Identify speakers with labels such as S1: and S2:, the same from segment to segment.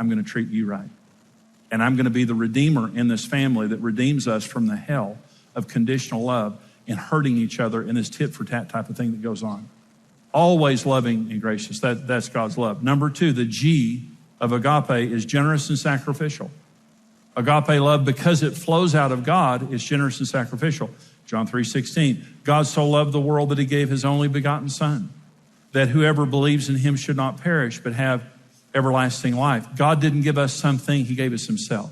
S1: I'm going to treat you right. And I'm going to be the redeemer in this family that redeems us from the hell of conditional love and hurting each other in this tit-for-tat type of thing that goes on. Always loving and gracious. That's God's love. Number 2, the G of agape is generous and sacrificial. Agape love, because it flows out of God, is generous and sacrificial. John 3:16, God so loved the world that he gave his only begotten Son, that whoever believes in him should not perish, but have everlasting life. God didn't give us something, he gave us himself.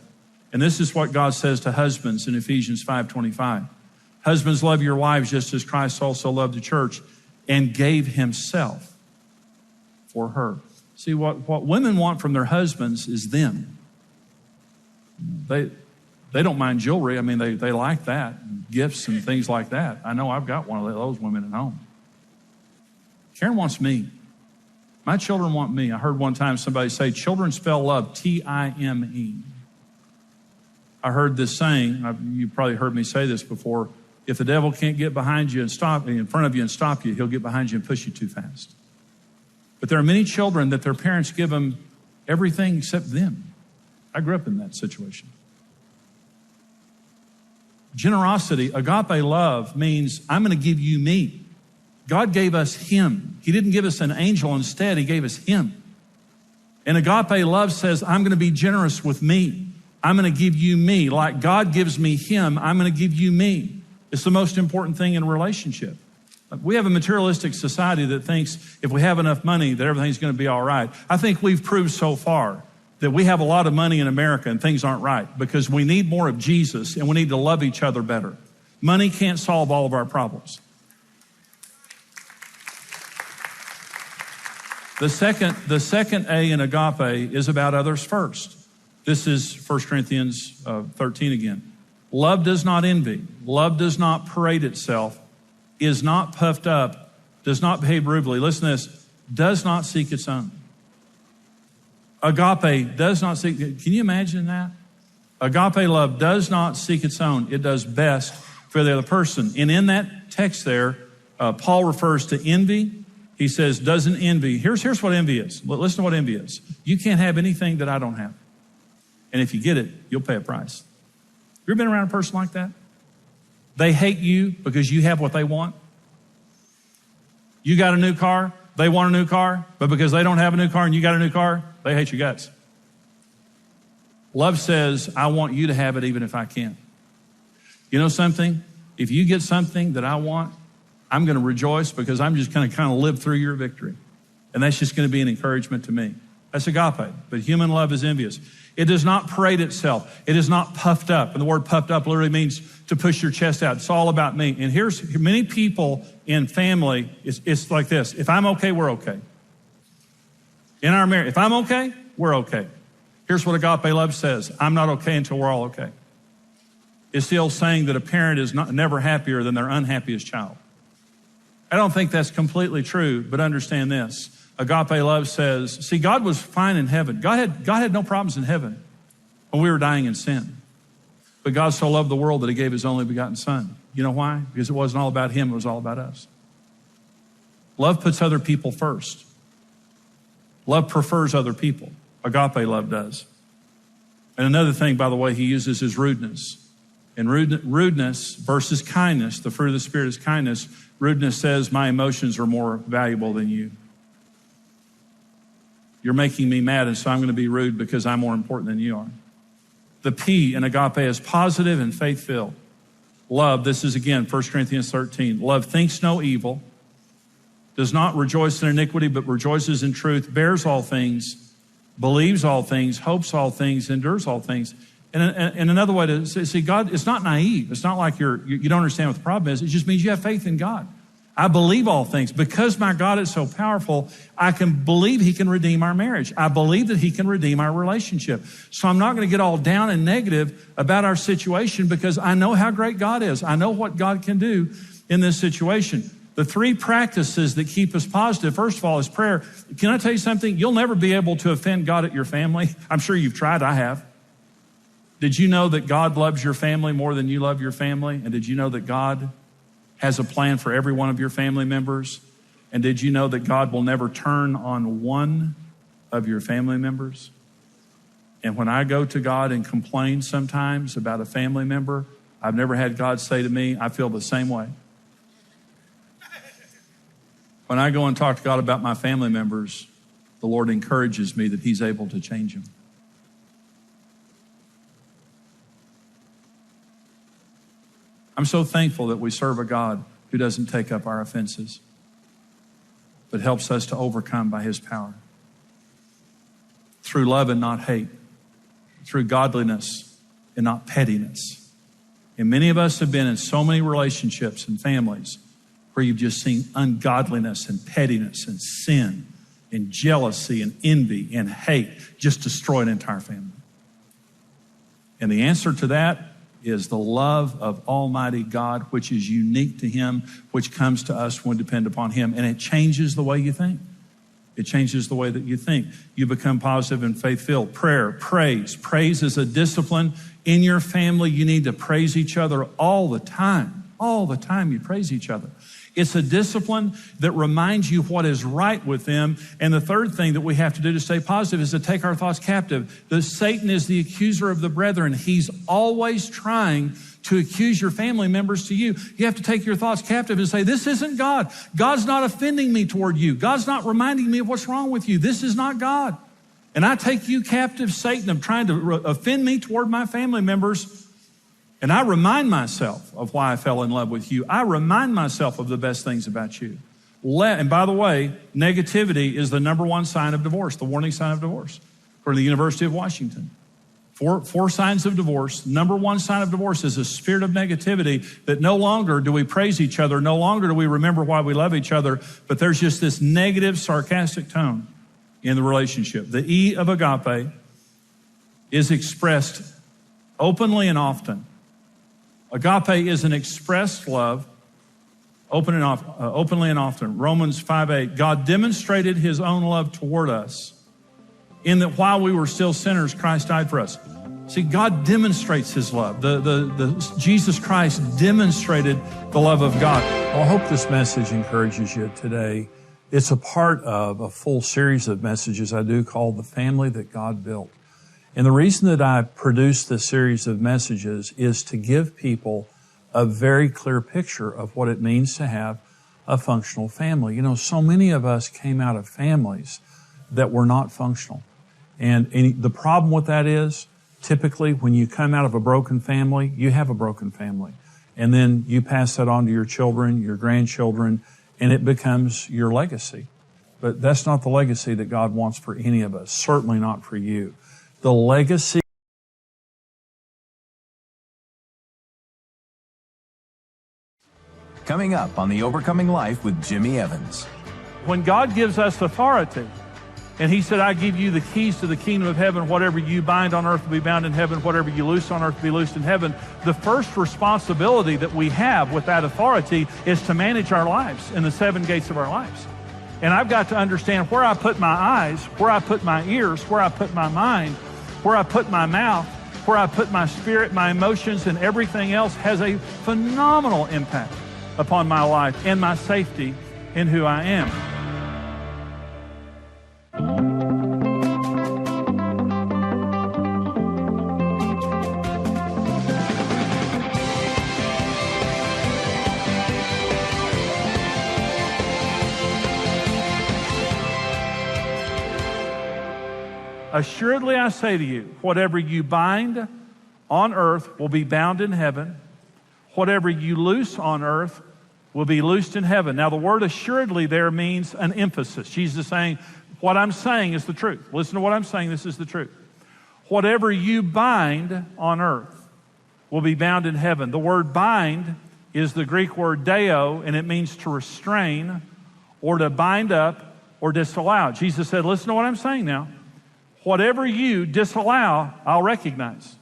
S1: And this is what God says to husbands in Ephesians 5:25. Husbands, love your wives just as Christ also loved the church and gave himself for her. See, what women want from their husbands is them. They don't mind jewelry. I mean, they like that, gifts and things like that. I know I've got one of those women at home. Karen wants me. My children want me. I heard one time somebody say, children spell love T-I-M-E. I heard this saying, you probably heard me say this before, if the devil can't get behind you and stop in front of you and stop you, he'll get behind you and push you too fast. But there are many children that their parents give them everything except them. I grew up in that situation. Generosity, agape love, means I'm going to give you me. God gave us him. He didn't give us an angel. Instead, he gave us him. And agape love says, I'm going to be generous with me. I'm going to give you me. Like God gives me him, I'm going to give you me. It's the most important thing in a relationship. We have a materialistic society that thinks if we have enough money that everything's going to be all right. I think we've proved so far that we have a lot of money in America and things aren't right because we need more of Jesus and we need to love each other better. Money can't solve all of our problems. The second A in agape is about others first. This is 1 Corinthians 13 again. Love does not envy. Love does not parade itself, is not puffed up, does not behave rudely. Listen to this, does not seek its own. Agape does not seek, can you imagine that? Agape love does not seek its own. It does best for the other person. And in that text there, Paul refers to envy. He says, doesn't envy. Here's what envy is. Listen to what envy is. You can't have anything that I don't have. And if you get it, you'll pay a price. You ever been around a person like that? They hate you because you have what they want. You got a new car, they want a new car, but because they don't have a new car and you got a new car, they hate your guts. Love says, I want you to have it even if I can't. You know something? If you get something that I want, I'm going to rejoice because I'm just going to kind of live through your victory. And that's just going to be an encouragement to me. That's agape. But human love is envious. It does not parade itself. It is not puffed up. And the word puffed up literally means to push your chest out. It's all about me. And here's many people in family, it's like this. If I'm okay, we're okay. In our marriage, if I'm okay, we're okay. Here's what agape love says. I'm not okay until we're all okay. It's the old saying that a parent is never happier than their unhappiest child. I don't think that's completely true, but understand this. Agape love says, see, God was fine in heaven. God had no problems in heaven when we were dying in sin. But God so loved the world that he gave his only begotten Son. You know why? Because it wasn't all about him, it was all about us. Love puts other people first. Love prefers other people. Agape love does. And another thing, by the way, he uses is rudeness. And rudeness versus kindness, the fruit of the Spirit is kindness. Rudeness says, my emotions are more valuable than you. You're making me mad, and so I'm going to be rude because I'm more important than you are. The P in agape is positive and faith-filled. Love, this is again 1 Corinthians 13. Love thinks no evil, does not rejoice in iniquity, but rejoices in truth, bears all things, believes all things, hopes all things, endures all things. And another way to see, God, it's not naive. It's not like you don't understand what the problem is. It just means you have faith in God. I believe all things. Because my God is so powerful, I can believe he can redeem our marriage. I believe that he can redeem our relationship. So I'm not going to get all down and negative about our situation because I know how great God is. I know what God can do in this situation. The three practices that keep us positive, first of all, is prayer. Can I tell you something? You'll never be able to offend God at your family. I'm sure you've tried. I have. Did you know that God loves your family more than you love your family? And did you know that God has a plan for every one of your family members? And did you know that God will never turn on one of your family members? And when I go to God and complain sometimes about a family member, I've never had God say to me, I feel the same way. When I go and talk to God about my family members, the Lord encourages me that He's able to change them. I'm so thankful that we serve a God who doesn't take up our offenses, but helps us to overcome by His power. Through love and not hate. Through godliness and not pettiness. And many of us have been in so many relationships and families where you've just seen ungodliness and pettiness and sin and jealousy and envy and hate just destroy an entire family. And the answer to that is the love of Almighty God, which is unique to Him, which comes to us when we depend upon Him. And it changes the way you think. It changes the way that you think. You become positive and faith-filled. Prayer, praise. Praise is a discipline. In your family, you need to praise each other all the time. All the time you praise each other. It's a discipline that reminds you what is right with them. And the third thing that we have to do to stay positive is to take our thoughts captive. Satan is the accuser of the brethren. He's always trying to accuse your family members to you. You have to take your thoughts captive and say, this isn't God. God's not offending me toward you. God's not reminding me of what's wrong with you. This is not God. And I take you captive, Satan, of trying to offend me toward my family members. And I remind myself of why I fell in love with you. I remind myself of the best things about you. And by the way, negativity is the number one sign of divorce, the warning sign of divorce, according to the University of Washington. Four signs of divorce. Number one sign of divorce is a spirit of negativity, that no longer do we praise each other, no longer do we remember why we love each other, but there's just this negative, sarcastic tone in the relationship. The E of agape is expressed openly and often. Agape is an expressed love, openly and often. Romans 5:8, God demonstrated His own love toward us in that while we were still sinners, Christ died for us. See, God demonstrates His love. Jesus Christ demonstrated the love of God. Well, I hope this message encourages you today. It's a part of a full series of messages I do called The Family That God Built. And the reason that I produced this series of messages is to give people a very clear picture of what it means to have a functional family. You know, so many of us came out of families that were not functional. And the problem with that is, typically when you come out of a broken family, you have a broken family. And then you pass that on to your children, your grandchildren, and it becomes your legacy. But that's not the legacy that God wants for any of us, certainly not for you. The legacy
S2: coming up on The Overcoming Life with Jimmy Evans.
S1: When God gives us authority, and He said, I give you the keys to the kingdom of heaven. Whatever you bind on earth will be bound in heaven. Whatever you loose on earth will be loosed in heaven. The first responsibility that we have with that authority is to manage our lives in the 7 gates of our lives. And I've got to understand where I put my eyes, where I put my ears, where I put my mind, where I put my mouth, where I put my spirit, my emotions, and everything else has a phenomenal impact upon my life and my safety in who I am. Assuredly, I say to you, whatever you bind on earth will be bound in heaven. Whatever you loose on earth will be loosed in heaven. Now, the word assuredly there means an emphasis. Jesus is saying, what I'm saying is the truth. Listen to what I'm saying. This is the truth. Whatever you bind on earth will be bound in heaven. The word bind is the Greek word deo, and it means to restrain or to bind up or disallow. Jesus said, listen to what I'm saying now. Whatever you disallow, I'll recognize.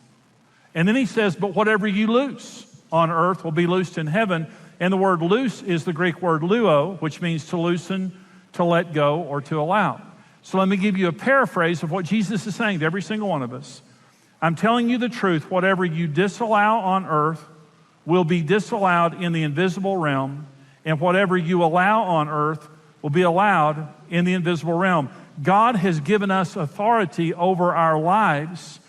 S1: And then He says, but whatever you loose on earth will be loosed in heaven. And the word loose is the Greek word luo, which means to loosen, to let go, or to allow. So let me give you a paraphrase of what Jesus is saying to every single one of us. I'm telling you the truth. Whatever you disallow on earth will be disallowed in the invisible realm. And whatever you allow on earth will be allowed in the invisible realm. God has given us authority over our lives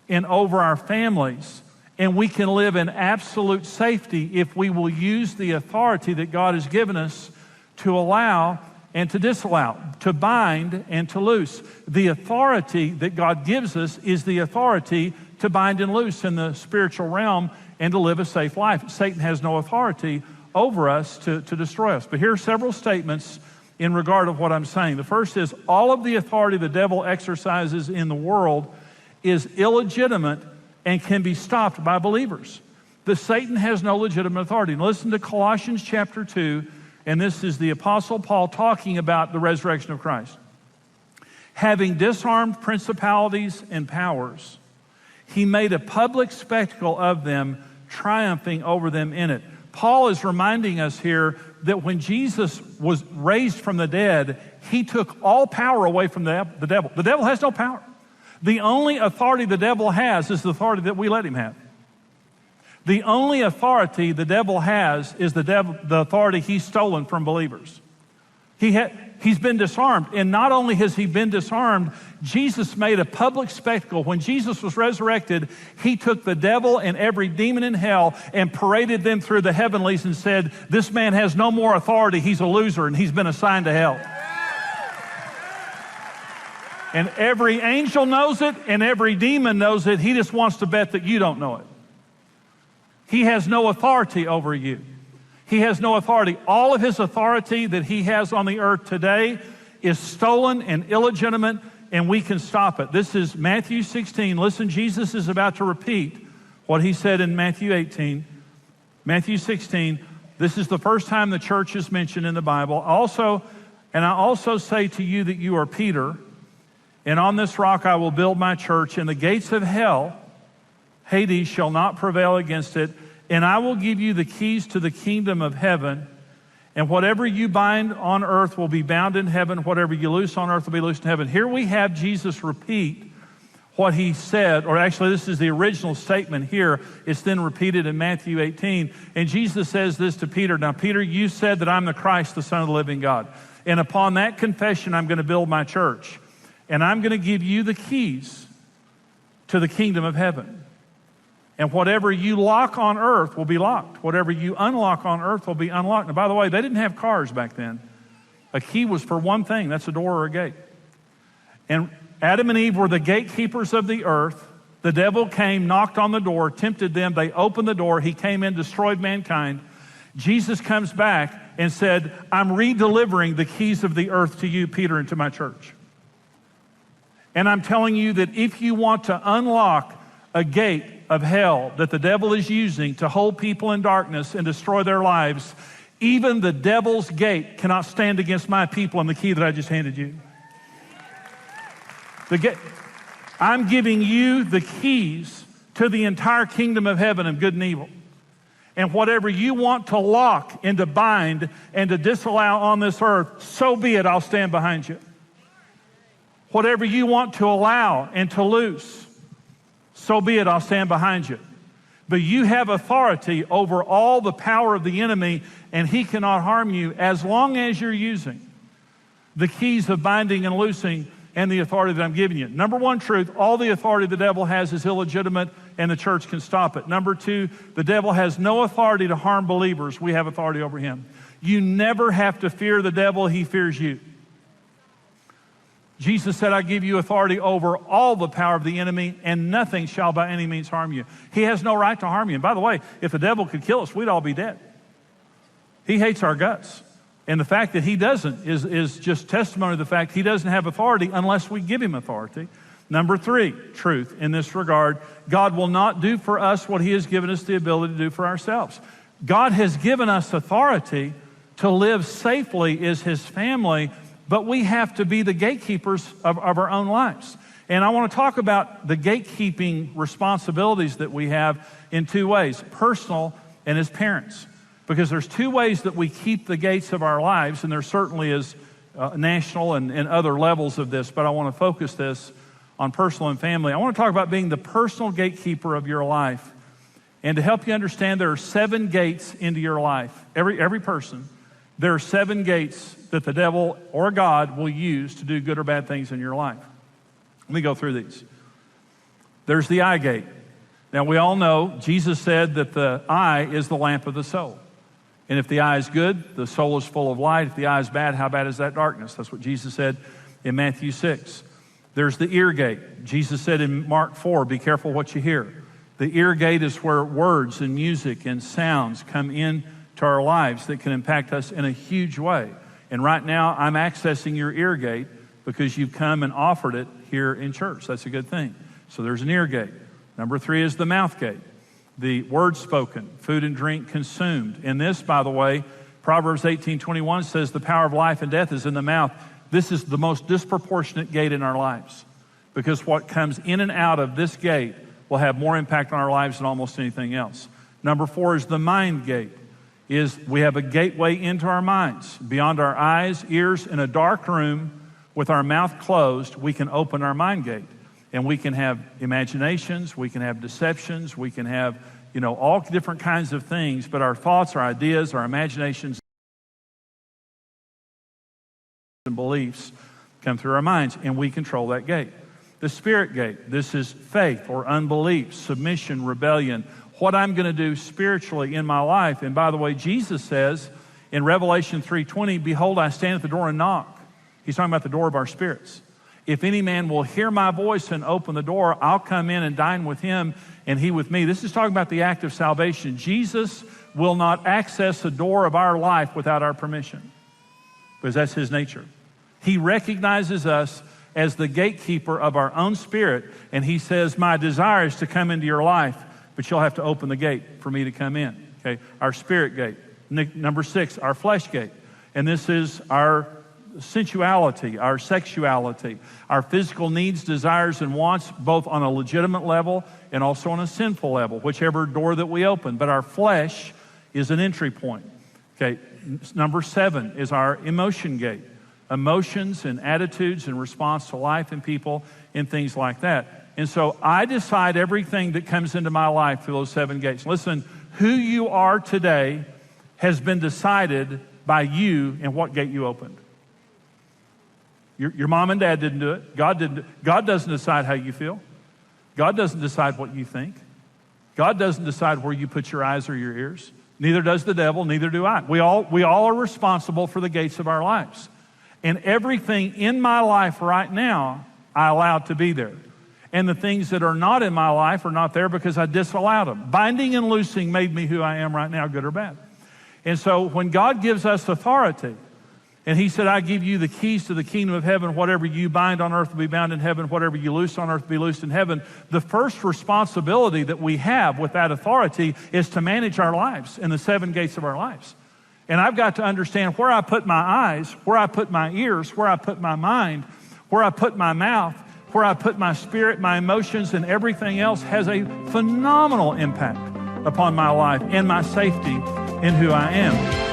S1: and over our families, and we can live in absolute safety if we will use the authority that God has given us to allow and to disallow, to bind and to loose. The authority that God gives us is the authority to bind and loose in the spiritual realm and to live a safe life. Satan has no authority over us to destroy us. But here are several statements in regard of what I'm saying. The first is, all of the authority the devil exercises in the world is illegitimate and can be stopped by believers. The Satan has no legitimate authority. Now listen to Colossians chapter 2, and this is the Apostle Paul talking about the resurrection of Christ. Having disarmed principalities and powers, he made a public spectacle of them, triumphing over them in it. Paul is reminding us here that when Jesus was raised from the dead, he took all power away from the devil. The devil has no power. The only authority the devil has is the authority that we let him have. The only authority the devil has is the authority he's stolen from believers. He's been disarmed. And not only has he been disarmed, Jesus made a public spectacle. When Jesus was resurrected, he took the devil and every demon in hell and paraded them through the heavenlies and said, this man has no more authority. He's a loser and he's been assigned to hell. And every angel knows it and every demon knows it. He just wants to bet that you don't know it. He has no authority over you. He has no authority. All of his authority that he has on the earth today is stolen and illegitimate, and we can stop it. This is Matthew 16. Listen, Jesus is about to repeat what he said in Matthew 18. Matthew 16, this is the first time the church is mentioned in the Bible. I also say to you that you are Peter, and on this rock I will build my church, and the gates of hell, Hades, shall not prevail against it. And I will give you the keys to the kingdom of heaven. And whatever you bind on earth will be bound in heaven. Whatever you loose on earth will be loosed in heaven. Here we have Jesus repeat what he said, or actually this is the original statement here. It's then repeated in Matthew 18. And Jesus says this to Peter. Now, Peter, you said that I'm the Christ, the Son of the living God. And upon that confession, I'm going to build my church. And I'm going to give you the keys to the kingdom of heaven. And whatever you lock on earth will be locked. Whatever you unlock on earth will be unlocked. Now, by the way, they didn't have cars back then. A key was for one thing. That's a door or a gate. And Adam and Eve were the gatekeepers of the earth. The devil came, knocked on the door, tempted them. They opened the door. He came in, destroyed mankind. Jesus comes back and said, I'm re-delivering the keys of the earth to you, Peter, and to my church. And I'm telling you that if you want to unlock a gate of hell that the devil is using to hold people in darkness and destroy their lives, even the devil's gate cannot stand against my people and the key that I just handed you. I'm giving you the keys to the entire kingdom of heaven of good and evil. And whatever you want to lock and to bind and to disallow on this earth, so be it, I'll stand behind you. Whatever you want to allow and to loose, so be it, I'll stand behind you. But you have authority over all the power of the enemy, and he cannot harm you as long as you're using the keys of binding and loosing and the authority that I'm giving you. Number one truth, all the authority the devil has is illegitimate, and the church can stop it. Number two, the devil has no authority to harm believers. We have authority over him. You never have to fear the devil. He fears you. Jesus said, I give you authority over all the power of the enemy, and nothing shall by any means harm you. He has no right to harm you. And by the way, if the devil could kill us, we'd all be dead. He hates our guts. And the fact that he doesn't is just testimony to the fact he doesn't have authority unless we give him authority. Number three, truth in this regard, God will not do for us what he has given us the ability to do for ourselves. God has given us authority to live safely as his family, but we have to be the gatekeepers of our own lives. And I want to talk about the gatekeeping responsibilities that we have in two ways, personal and as parents. Because there's two ways that we keep the gates of our lives, and there certainly is national and other levels of this, but I want to focus this on personal and family. I want to talk about being the personal gatekeeper of your life. And to help you understand, there are 7 gates into your life. Every person There are 7 gates that the devil or God will use to do good or bad things in your life. Let me go through these. There's the eye gate. Now, we all know Jesus said that the eye is the lamp of the soul. And if the eye is good, the soul is full of light. If the eye is bad, how bad is that darkness? That's what Jesus said in Matthew 6. There's the ear gate. Jesus said in Mark 4, be careful what you hear. The ear gate is where words and music and sounds come in to our lives that can impact us in a huge way. And right now, I'm accessing your ear gate because you've come and offered it here in church. That's a good thing. So there's an ear gate. Number 3 is the mouth gate. The word spoken, food and drink consumed. And this, by the way, Proverbs 18:21 says the power of life and death is in the mouth. This is the most disproportionate gate in our lives because what comes in and out of this gate will have more impact on our lives than almost anything else. Number 4 is the mind gate. We have a gateway into our minds. Beyond our eyes, ears, in a dark room with our mouth closed, we can open our mind gate. And we can have imaginations, we can have deceptions, we can have, all different kinds of things, but our thoughts, our ideas, our imaginations and beliefs come through our minds, and we control that gate. The spirit gate, this is faith or unbelief, submission, rebellion, what I'm going to do spiritually in my life. And by the way, Jesus says in Revelation 3:20, behold, I stand at the door and knock. He's talking about the door of our spirits. If any man will hear my voice and open the door, I'll come in and dine with him and he with me. This is talking about the act of salvation. Jesus will not access the door of our life without our permission because that's his nature. He recognizes us as the gatekeeper of our own spirit, and he says, my desire is to come into your life, but you'll have to open the gate for me to come in. Okay, our spirit gate. Number 6, our flesh gate. And this is our sensuality, our sexuality, our physical needs, desires, and wants, both on a legitimate level and also on a sinful level, whichever door that we open. But our flesh is an entry point. Okay, number 7 is our emotion gate. Emotions and attitudes in response to life and people and things like that. And so I decide everything that comes into my life through those 7 gates. Listen, who you are today has been decided by you and what gate you opened. Your mom and dad didn't do it. God didn't. God doesn't decide how you feel. God doesn't decide what you think. God doesn't decide where you put your eyes or your ears. Neither does the devil, neither do I. We all are responsible for the gates of our lives. And everything in my life right now, I allowed to be there. And the things that are not in my life are not there because I disallowed them. Binding and loosing made me who I am right now, good or bad. And so when God gives us authority, and he said, I give you the keys to the kingdom of heaven. Whatever you bind on earth will be bound in heaven. Whatever you loose on earth will be loosed in heaven. The first responsibility that we have with that authority is to manage our lives in the 7 gates of our lives. And I've got to understand where I put my eyes, where I put my ears, where I put my mind, where I put my mouth, where I put my spirit, my emotions, and everything else has a phenomenal impact upon my life and my safety in who I am.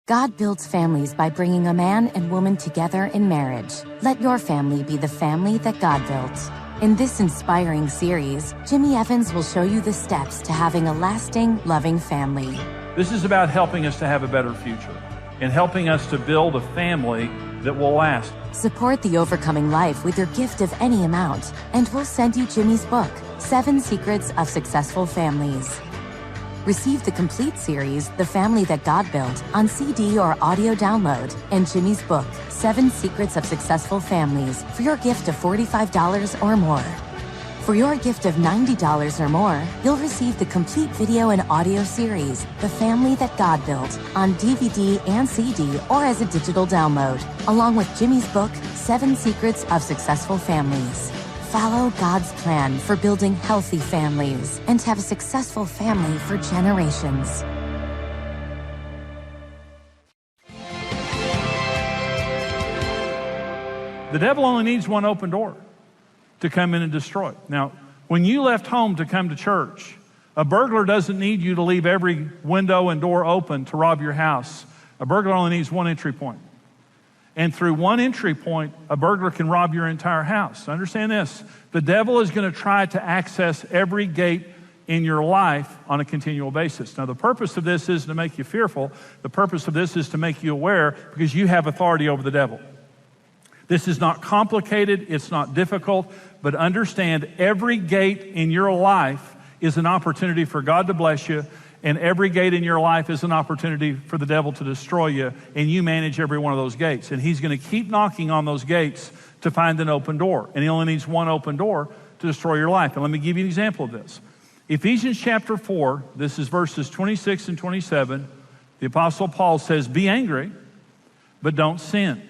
S3: God builds families by bringing a man and woman together in marriage. Let your family be the family that God built. In this inspiring series, Jimmy Evans will show you the steps to having a lasting, loving family.
S1: This is about helping us to have a better future and helping us to build a family that will last.
S3: Support The Overcoming Life with your gift of any amount, and we'll send you Jimmy's book, 7 Secrets of Successful Families. Receive the complete series, The Family That God Built, on CD or audio download, and Jimmy's book, 7 Secrets of Successful Families, for your gift of $45 or more. For your gift of $90 or more, you'll receive the complete video and audio series, The Family That God Built, on DVD and CD or as a digital download, along with Jimmy's book, 7 Secrets of Successful Families. Follow God's plan for building healthy families and have a successful family for generations.
S1: The devil only needs one open door to come in and destroy. Now, when you left home to come to church, a burglar doesn't need you to leave every window and door open to rob your house. A burglar only needs one entry point. And through one entry point, a burglar can rob your entire house. Understand this. The devil is going to try to access every gate in your life on a continual basis. Now, the purpose of this is to make you fearful. The purpose of this is to make you aware, because you have authority over the devil. This is not complicated. It's not difficult. But understand, every gate in your life is an opportunity for God to bless you, and every gate in your life is an opportunity for the devil to destroy you, and you manage every one of those gates. And he's going to keep knocking on those gates to find an open door. And he only needs one open door to destroy your life. And let me give you an example of this. Ephesians chapter 4, this is verses 26 and 27. The Apostle Paul says, "Be angry, but don't sin.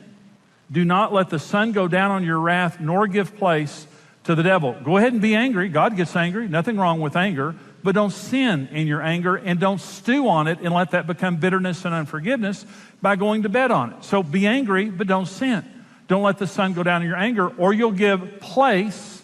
S1: Do not let the sun go down on your wrath, nor give place to the devil." Go ahead and be angry. God gets angry. Nothing wrong with anger. But don't sin in your anger, and don't stew on it and let that become bitterness and unforgiveness by going to bed on it. So be angry, but don't sin. Don't let the sun go down in your anger, or you'll give place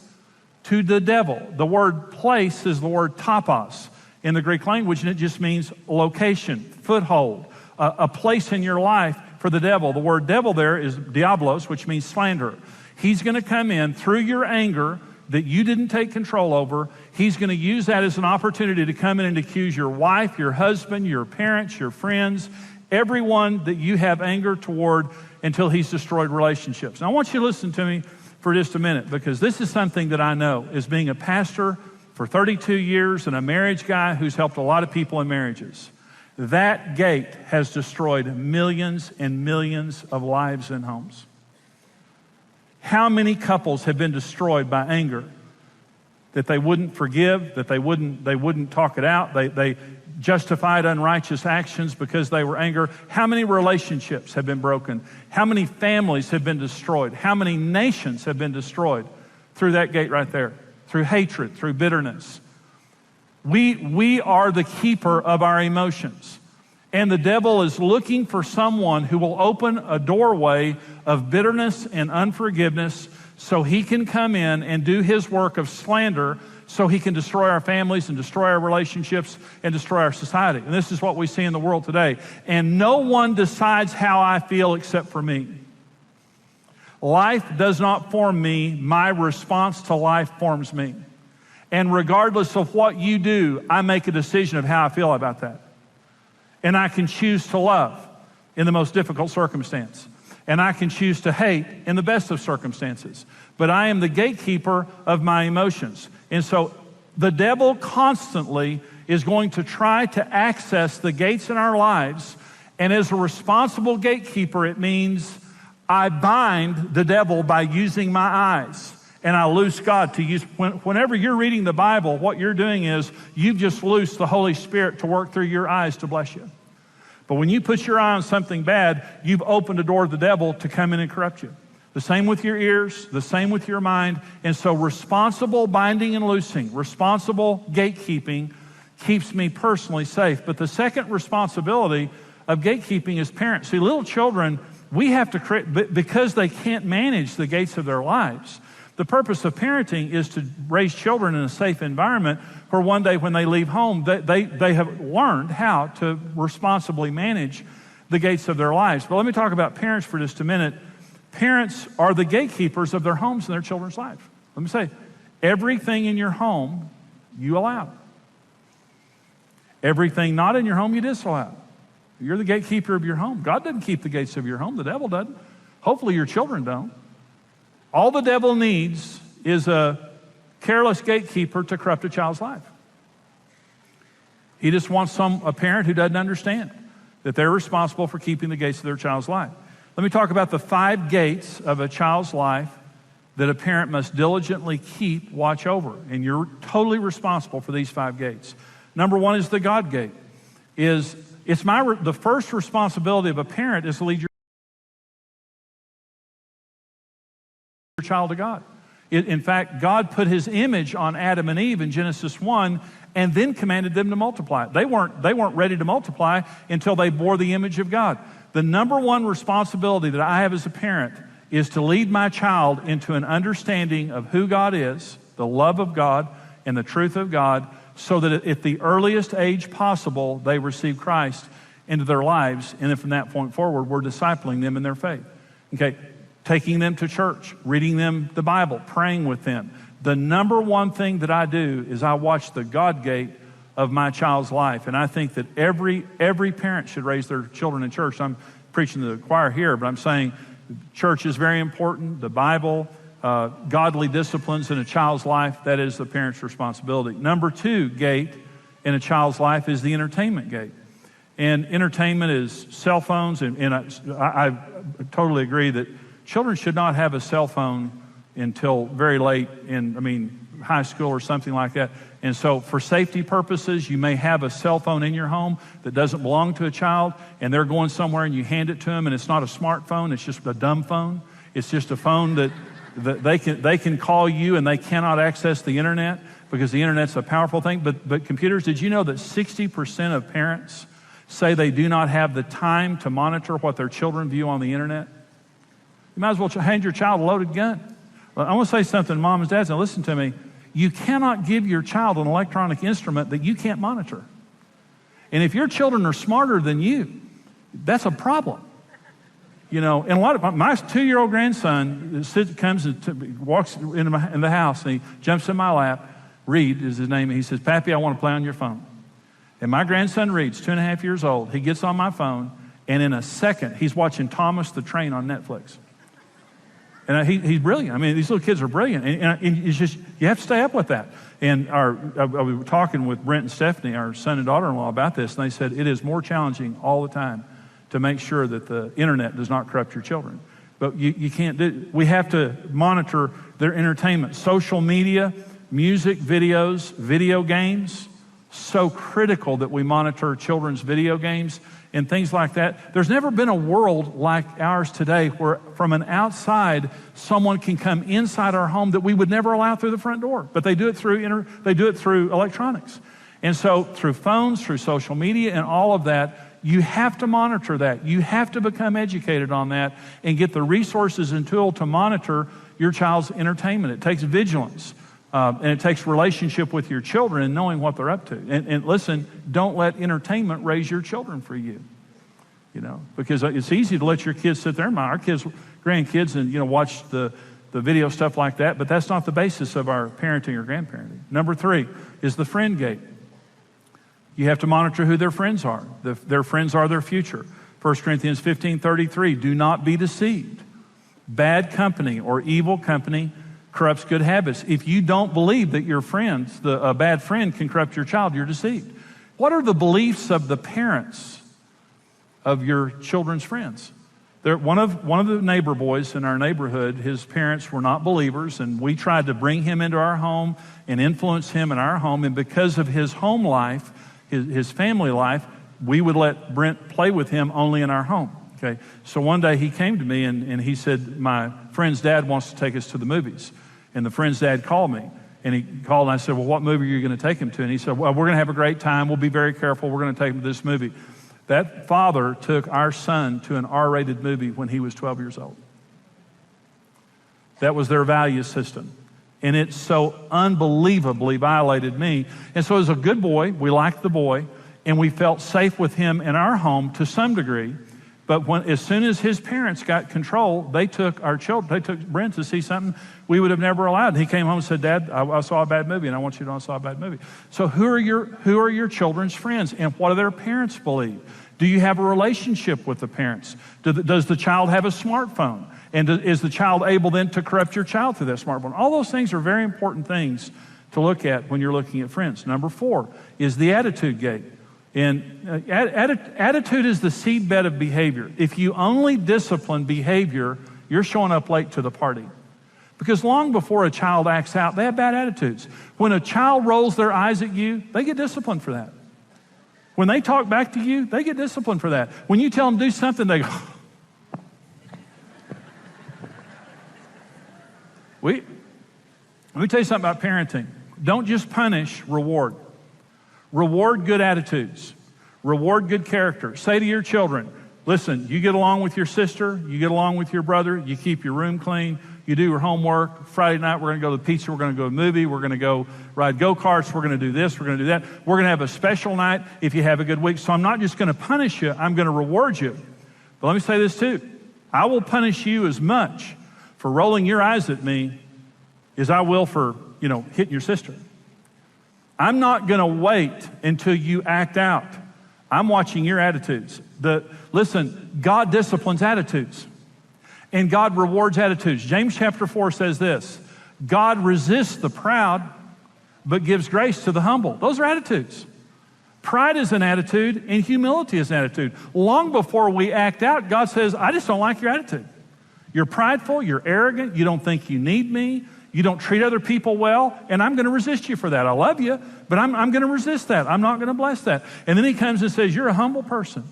S1: to the devil. The word place is the word topos in the Greek language, and it just means location, foothold, a place in your life for the devil. The word devil there is diablos, which means slanderer. He's going to come in through your anger that you didn't take control over. He's going to use that as an opportunity to come in and accuse your wife, your husband, your parents, your friends, everyone that you have anger toward, until he's destroyed relationships. Now, I want you to listen to me for just a minute, because this is something that I know as being a pastor for 32 years and a marriage guy who's helped a lot of people in marriages. That gate has destroyed millions and millions of lives and homes. How many couples have been destroyed by anger? That they wouldn't forgive, that they wouldn't talk it out, they justified unrighteous actions because they were angry. How many relationships have been broken? How many families have been destroyed? How many nations have been destroyed through that gate right there? Through hatred, through bitterness. We are the keeper of our emotions. And the devil is looking for someone who will open a doorway of bitterness and unforgiveness so he can come in and do his work of slander, so he can destroy our families and destroy our relationships and destroy our society. And this is what we see in the world today. And no one decides how I feel except for me. Life does not form me. My response to life forms me. And regardless of what you do, I make a decision of how I feel about that. And I can choose to love in the most difficult circumstance. And I can choose to hate in the best of circumstances. But I am the gatekeeper of my emotions. And so the devil constantly is going to try to access the gates in our lives. And as a responsible gatekeeper, it means I bind the devil by using my eyes. And I loose God to use. Whenever you're reading the Bible, what you're doing is you've just loosed the Holy Spirit to work through your eyes to bless you. But when you put your eye on something bad, you've opened the door to the devil to come in and corrupt you. The same with your ears, the same with your mind. And so responsible binding and loosing, responsible gatekeeping keeps me personally safe. But the second responsibility of gatekeeping is parents. See, little children, we have to create, because they can't manage the gates of their lives. The purpose of parenting is to raise children in a safe environment where one day when they leave home, they have learned how to responsibly manage the gates of their lives. But let me talk about parents for just a minute. Parents are the gatekeepers of their homes and their children's lives. Let me say, everything in your home, you allow. Everything not in your home, you disallow. You're the gatekeeper of your home. God doesn't keep the gates of your home. The devil doesn't. Hopefully your children don't. All the devil needs is a careless gatekeeper to corrupt a child's life. He just wants a parent who doesn't understand that they're responsible for keeping the gates of their child's life. Let me talk about the 5 gates of a child's life that a parent must diligently keep watch over. And you're totally responsible for these 5 gates. Number 1 is the God gate. The first responsibility of a parent is to lead your child to God. In fact, God put his image on Adam and Eve in Genesis 1 and then commanded them to multiply. They weren't ready to multiply until they bore the image of God. The number 1 responsibility that I have as a parent is to lead my child into an understanding of who God is, the love of God, and the truth of God, so that at the earliest age possible, they receive Christ into their lives. And then from that point forward, we're discipling them in their faith. Okay. Taking them to church, reading them the Bible, praying with them, The number one thing that I do is I watch the God gate of my child's life. And I think that every parent should raise their children in church. I'm preaching to the choir here, but I'm saying church is very important. The Bible, godly disciplines in a child's life, that is the parent's responsibility. Number 2 gate in a child's life is the entertainment gate. And entertainment is cell phones. And I totally agree that children should not have a cell phone until very late in, high school or something like that. And so for safety purposes, you may have a cell phone in your home that doesn't belong to a child, and they're going somewhere and you hand it to them, and it's not a smartphone, it's just a dumb phone. It's just a phone that they can call you and they cannot access the internet because the internet's a powerful thing. But computers, did you know that 60% of parents say they do not have the time to monitor what their children view on the internet? You might as well hand your child a loaded gun. Well, I want to say something, moms and dads, now listen to me. You cannot give your child an electronic instrument that you can't monitor. And if your children are smarter than you, that's a problem. And a lot of my 2-year-old grandson comes and walks in the house, and he jumps in my lap. Reed is his name. And he says, "Pappy, I want to play on your phone." And my grandson Reed's 2.5 years old. He gets on my phone, and in a second, he's watching Thomas the Train on Netflix. And he's brilliant. These little kids are brilliant. And it's just, you have to stay up with that. And I was talking with Brent and Stephanie, our son and daughter-in-law, about this, and they said it is more challenging all the time to make sure that the internet does not corrupt your children. But you can't do, we have to monitor their entertainment. Social media, music, videos, video games, so critical that we monitor children's video games and things like that. There's never been a world like ours today where from an outside, someone can come inside our home that we would never allow through the front door. But they do it through electronics. And so through phones, through social media and all of that, you have to monitor that. You have to become educated on that and get the resources and tool to monitor your child's entertainment. It takes vigilance. And it takes relationship with your children and knowing what they're up to. And listen, don't let entertainment raise your children for you. Because it's easy to let your kids sit there. Our kids, grandkids, and watch the video stuff like that. But that's not the basis of our parenting or grandparenting. Number 3 is the friend gate. You have to monitor who their friends are. Their friends are their future. 1 Corinthians 15:33. Do not be deceived. Bad company or evil company corrupts good habits. If you don't believe that your friends, a bad friend can corrupt your child, you're deceived. What are the beliefs of the parents of your children's friends? One of the neighbor boys in our neighborhood, his parents were not believers, and we tried to bring him into our home and influence him in our home. And because of his home life, his family life, we would let Brent play with him only in our home. Okay. So one day he came to me and he said, "My friend's dad wants to take us to the movies." And the friend's dad called me, and he called and I said, "Well, what movie are you going to take him to?" And he said, "Well, we're going to have a great time. We'll be very careful. We're going to take him to this movie." That father took our son to an R-rated movie when he was 12 years old. That was their value system. And it so unbelievably violated me. And so as a good boy, we liked the boy, and we felt safe with him in our home to some degree. But as soon as his parents got control, they took Brent to see something we would have never allowed. And he came home and said, "Dad, I saw a bad movie, and I want you to know I saw a bad movie." So who are your children's friends, and what do their parents believe? Do you have a relationship with the parents? Does the child have a smartphone? And is the child able then to corrupt your child through that smartphone? All those things are very important things to look at when you're looking at friends. Number 4 is the attitude gate. And attitude is the seedbed of behavior. If you only discipline behavior, you're showing up late to the party. Because long before a child acts out, they have bad attitudes. When a child rolls their eyes at you, they get disciplined for that. When they talk back to you, they get disciplined for that. When you tell them to do something, they go. Let me tell you something about parenting. Don't just punish, reward. Reward good attitudes. Reward good character. Say to your children, listen, you get along with your sister, you get along with your brother, you keep your room clean, you do your homework. Friday night, we're going to go to the pizza, we're going to go to a movie, we're going to go ride go-karts, we're going to do this, we're going to do that. We're going to have a special night if you have a good week. So I'm not just going to punish you, I'm going to reward you. But let me say this too. I will punish you as much for rolling your eyes at me is I will for, hitting your sister. I'm not going to wait until you act out. I'm watching your attitudes. Listen, God disciplines attitudes, and God rewards attitudes. James chapter 4 says this: God resists the proud, but gives grace to the humble. Those are attitudes. Pride is an attitude, and humility is an attitude. Long before we act out, God says, I just don't like your attitude. You're prideful, you're arrogant, you don't think you need me, you don't treat other people well, and I'm going to resist you for that. I love you, but I'm going to resist that. I'm not going to bless that. And then he comes and says, you're a humble person.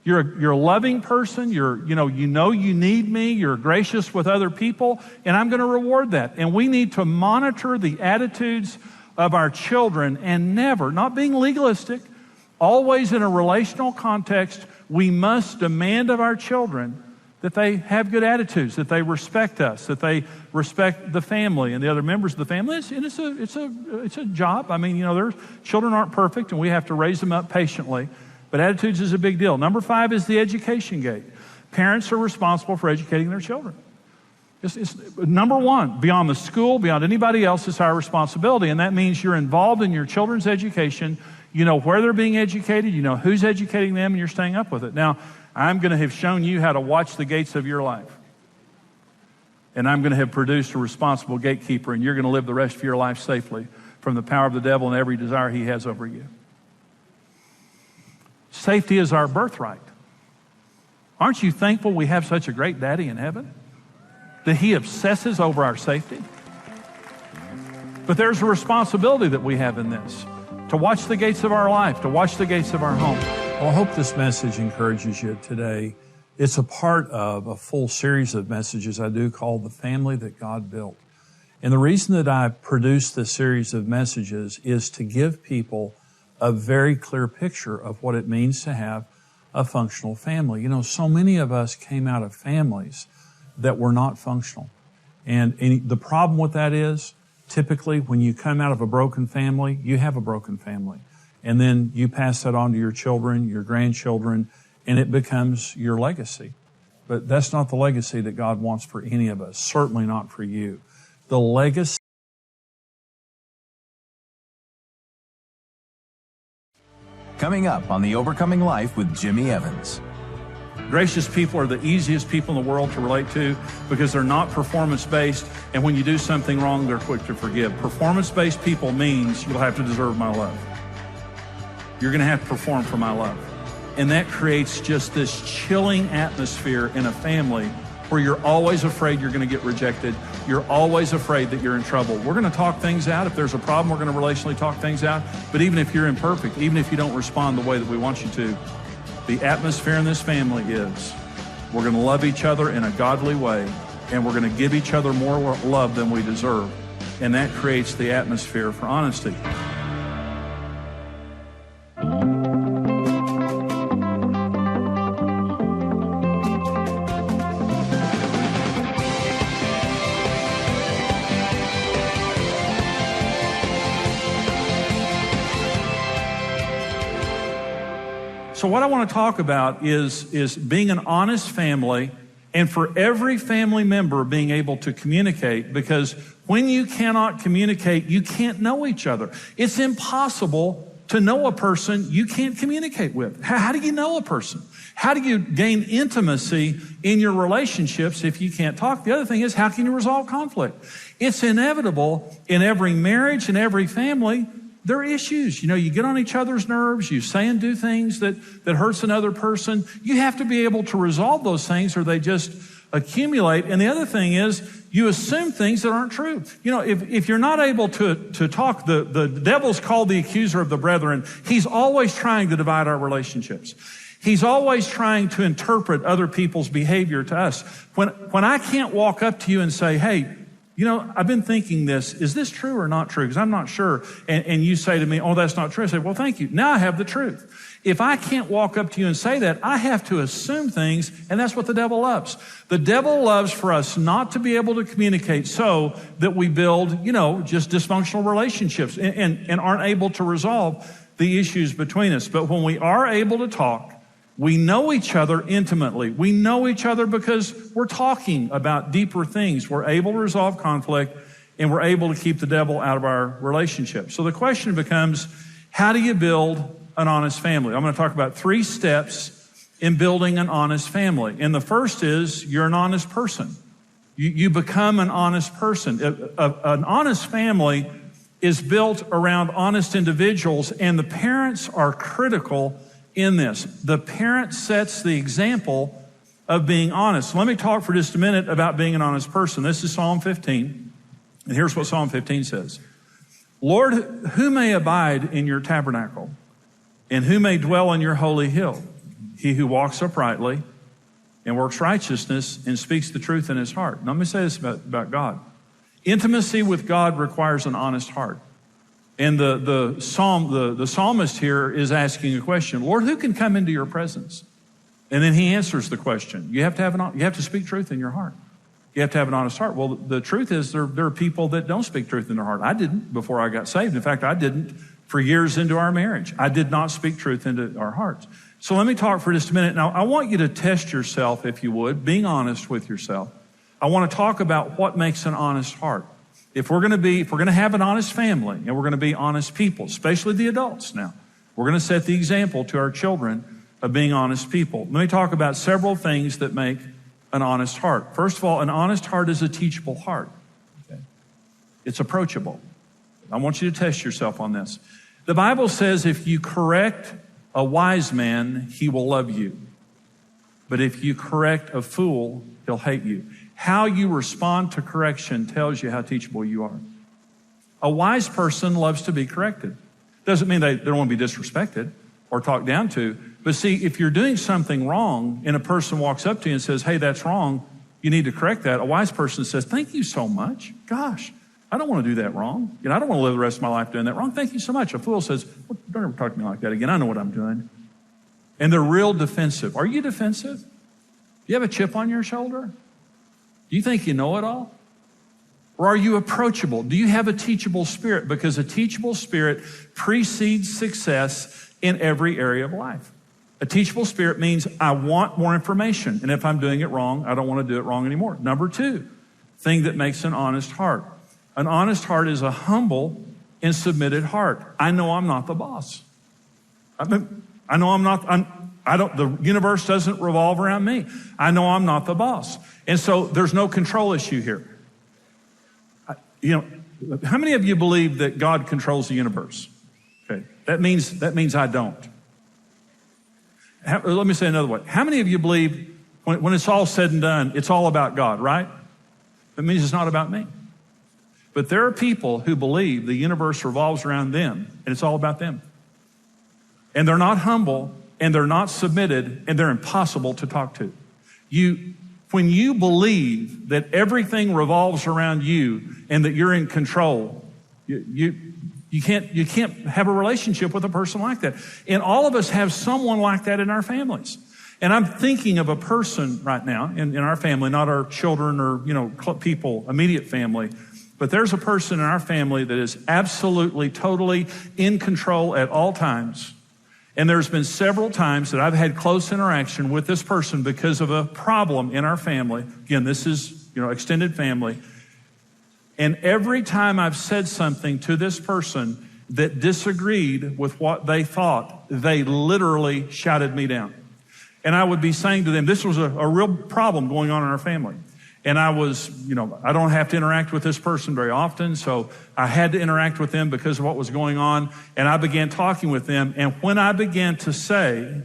S1: You're a loving person. You need me. You're gracious with other people, and I'm going to reward that. And we need to monitor the attitudes of our children, and never, not being legalistic, always in a relational context, we must demand of our children that they have good attitudes, that they respect us, that they respect the family and the other members of the family. It's a job. I mean, their children aren't perfect, and we have to raise them up patiently. But attitudes is a big deal. Number 5 is the education gate. Parents are responsible for educating their children. It's number 1, beyond the school, beyond anybody else, it's our responsibility. And that means you're involved in your children's education. You know where they're being educated. You know who's educating them, and you're staying up with it. Now, I'm going to have shown you how to watch the gates of your life. And I'm going to have produced a responsible gatekeeper, and you're going to live the rest of your life safely from the power of the devil and every desire he has over you. Safety is our birthright. Aren't you thankful we have such a great daddy in heaven? That he obsesses over our safety? But there's a responsibility that we have in this, to watch the gates of our life, to watch the gates of our home. Well, I hope this message encourages you today. It's a part of a full series of messages I do called The Family That God Built. And the reason that I produce this series of messages is to give people a very clear picture of what it means to have a functional family. So many of us came out of families that were not functional. And the problem with that is, typically, when you come out of a broken family, you have a broken family. And then you pass that on to your children, your grandchildren, and it becomes your legacy. But that's not the legacy that God wants for any of us, certainly not for you. The legacy.
S2: Coming up on The Overcoming Life with Jimmy Evans.
S1: Gracious people are the easiest people in the world to relate to because they're not performance-based, and when you do something wrong, they're quick to forgive. Performance-based people means you'll have to deserve my love. You're going to have to perform for my love. And that creates just this chilling atmosphere in a family where you're always afraid you're going to get rejected. You're always afraid that you're in trouble. We're going to talk things out. If there's a problem, we're going to relationally talk things out. But even if you're imperfect, even if you don't respond the way that we want you to, the atmosphere in this family is we're going to love each other in a godly way, and we're going to give each other more love than we deserve. And that creates the atmosphere for honesty. So what I want to talk about is being an honest family, and for every family member being able to communicate, because when you cannot communicate, you can't know each other. It's impossible to know a person you can't communicate with. How do you know a person? How do you gain intimacy in your relationships if you can't talk? The other thing is, how can you resolve conflict? It's inevitable in every marriage and every family. There are issues. You get on each other's nerves. You say and do things that hurts another person. You have to be able to resolve those things, or they just accumulate. And the other thing is, you assume things that aren't true. If you're not able to talk, the devil's called the accuser of the brethren. He's always trying to divide our relationships. He's always trying to interpret other people's behavior to us. When I can't walk up to you and say, hey, I've been thinking this. Is this true or not true? Because I'm not sure. And you say to me, oh, that's not true. I say, well, thank you. Now I have the truth. If I can't walk up to you and say that, I have to assume things, and that's what the devil loves. The devil loves for us not to be able to communicate so that we build, just dysfunctional relationships and aren't able to resolve the issues between us. But when we are able to talk, we know each other intimately. We know each other because we're talking about deeper things. We're able to resolve conflict, and we're able to keep the devil out of our relationship. So the question becomes, how do you build an honest family? I'm going to talk about 3 steps in building an honest family. And the first is you're an honest person. You become an honest person. An honest family is built around honest individuals, and the parents are critical in this. The parent sets the example of being honest. Let me talk for just a minute about being an honest person. This is Psalm 15, and here's what Psalm 15 says. Lord, who may abide in your tabernacle, and who may dwell in your holy hill? He who walks uprightly and works righteousness and speaks the truth in his heart. Now, let me say this about God. Intimacy with God requires an honest heart. And the psalmist here is asking a question. Lord, who can come into your presence? And then he answers the question. You have to speak truth in your heart. You have to have an honest heart. Well, the truth is there are people that don't speak truth in their heart. I didn't before I got saved. In fact, I didn't for years into our marriage. I did not speak truth into our hearts. So let me talk for just a minute. Now, I want you to test yourself, if you would, being honest with yourself. I want to talk about what makes an honest heart. If we're going to have an honest family, and we're going to be honest people, especially the adults now, we're going to set the example to our children of being honest people. Let me talk about several things that make an honest heart. First of all, an honest heart is a teachable heart. Okay? It's approachable. I want you to test yourself on this. The Bible says if you correct a wise man, he will love you. But if you correct a fool, he'll hate you. How you respond to correction tells you how teachable you are. A wise person loves to be corrected. Doesn't mean they don't want to be disrespected or talked down to. But see, if you're doing something wrong and a person walks up to you and says, hey, that's wrong, you need to correct that. A wise person says, thank you so much. Gosh, I don't want to do that wrong. I don't want to live the rest of my life doing that wrong. Thank you so much. A fool says, well, don't ever talk to me like that again. I know what I'm doing. And they're real defensive. Are you defensive? Do you have a chip on your shoulder? Do you think you know it all? Or are you approachable? Do you have a teachable spirit? Because a teachable spirit precedes success in every area of life. A teachable spirit means I want more information. And if I'm doing it wrong, I don't want to do it wrong anymore. Number 2, thing that makes an honest heart. An honest heart is a humble and submitted heart. I know I'm not the boss. I know I'm not, the universe doesn't revolve around me. I know I'm not the boss. And so there's no control issue here. How many of you believe that God controls the universe? Okay. That means I don't. Let me say another way. How many of you believe when it's all said and done, it's all about God, right? That means it's not about me. But there are people who believe the universe revolves around them and it's all about them. And they're not humble, and they're not submitted, and they're impossible to talk to. When you believe that everything revolves around you and that you're in control, you can't have a relationship with a person like that. And all of us have someone like that in our families. And I'm thinking of a person right now in our family, not our children or people, immediate family, but there's a person in our family that is absolutely, totally in control at all times. And there's been several times that I've had close interaction with this person because of a problem in our family. Again, this is, extended family. And every time I've said something to this person that disagreed with what they thought, they literally shouted me down. And I would be saying to them, this was a real problem going on in our family. And I was, I don't have to interact with this person very often, so I had to interact with them because of what was going on. And I began talking with them. And when I began to say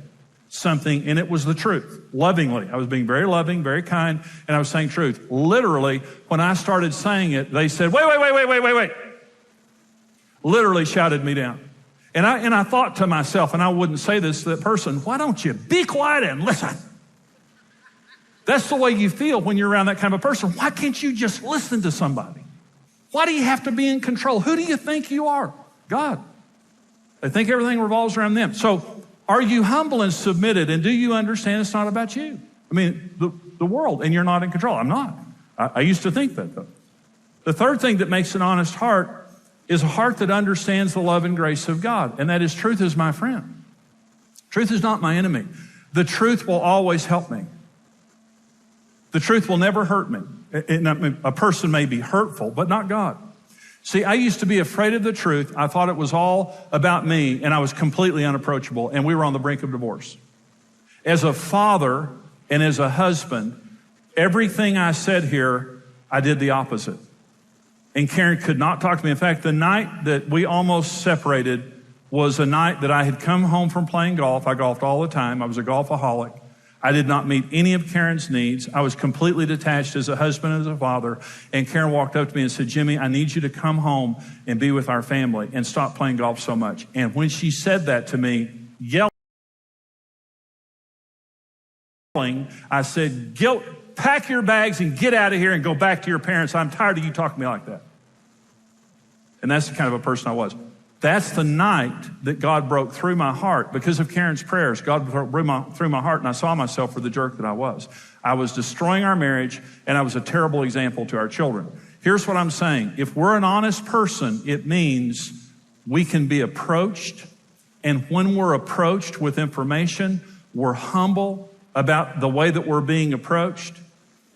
S1: something, and it was the truth, lovingly, I was being very loving, very kind, and I was saying truth. Literally, when I started saying it, they said, wait. Literally shouted me down. And I thought to myself, and I wouldn't say this to that person, why don't you be quiet and listen? That's the way you feel when you're around that kind of a person. Why can't you just listen to somebody? Why do you have to be in control? Who do you think you are? God. They think everything revolves around them. So are you humble and submitted? And do you understand it's not about you? I mean, the world, and you're not in control. I'm not. I used to think that, though. The third thing that makes an honest heart is a heart that understands the love and grace of God. And that is, truth is my friend. Truth is not my enemy. The truth will always help me. The truth will never hurt me. A person may be hurtful, but not God. See, I used to be afraid of the truth. I thought it was all about me, and I was completely unapproachable, and we were on the brink of divorce. As a father and as a husband, everything I said here, I did the opposite. And Karen could not talk to me. In fact, the night that we almost separated was a night that I had come home from playing golf. I golfed all the time. I was a golfaholic. I did not meet any of Karen's needs. I was completely detached as a husband and as a father. And Karen walked up to me and said, Jimmy, I need you to come home and be with our family and stop playing golf so much. And when she said that to me, yelling, I said, pack your bags and get out of here and go back to your parents. I'm tired of you talking to me like that. And that's the kind of a person I was. That's the night that God broke through my heart. Because of Karen's prayers, God broke through my heart, and I saw myself for the jerk that I was. I was destroying our marriage, and I was a terrible example to our children. Here's what I'm saying. If we're an honest person, it means we can be approached, and when we're approached with information, we're humble about the way that we're being approached,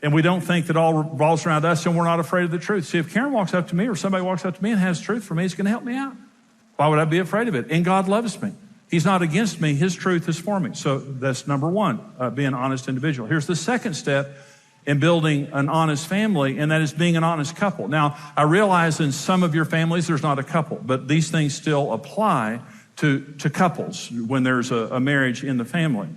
S1: and we don't think that all revolves around us, and we're not afraid of the truth. See, if Karen walks up to me or somebody walks up to me and has truth for me, it's going to help me out. Why would I be afraid of it? And God loves me. He's not against me. His truth is for me. So that's number one, be an honest individual. Here's the second step in building an honest family, and that is being an honest couple. Now, I realize in some of your families there's not a couple, but these things still apply to couples when there's a marriage in the family.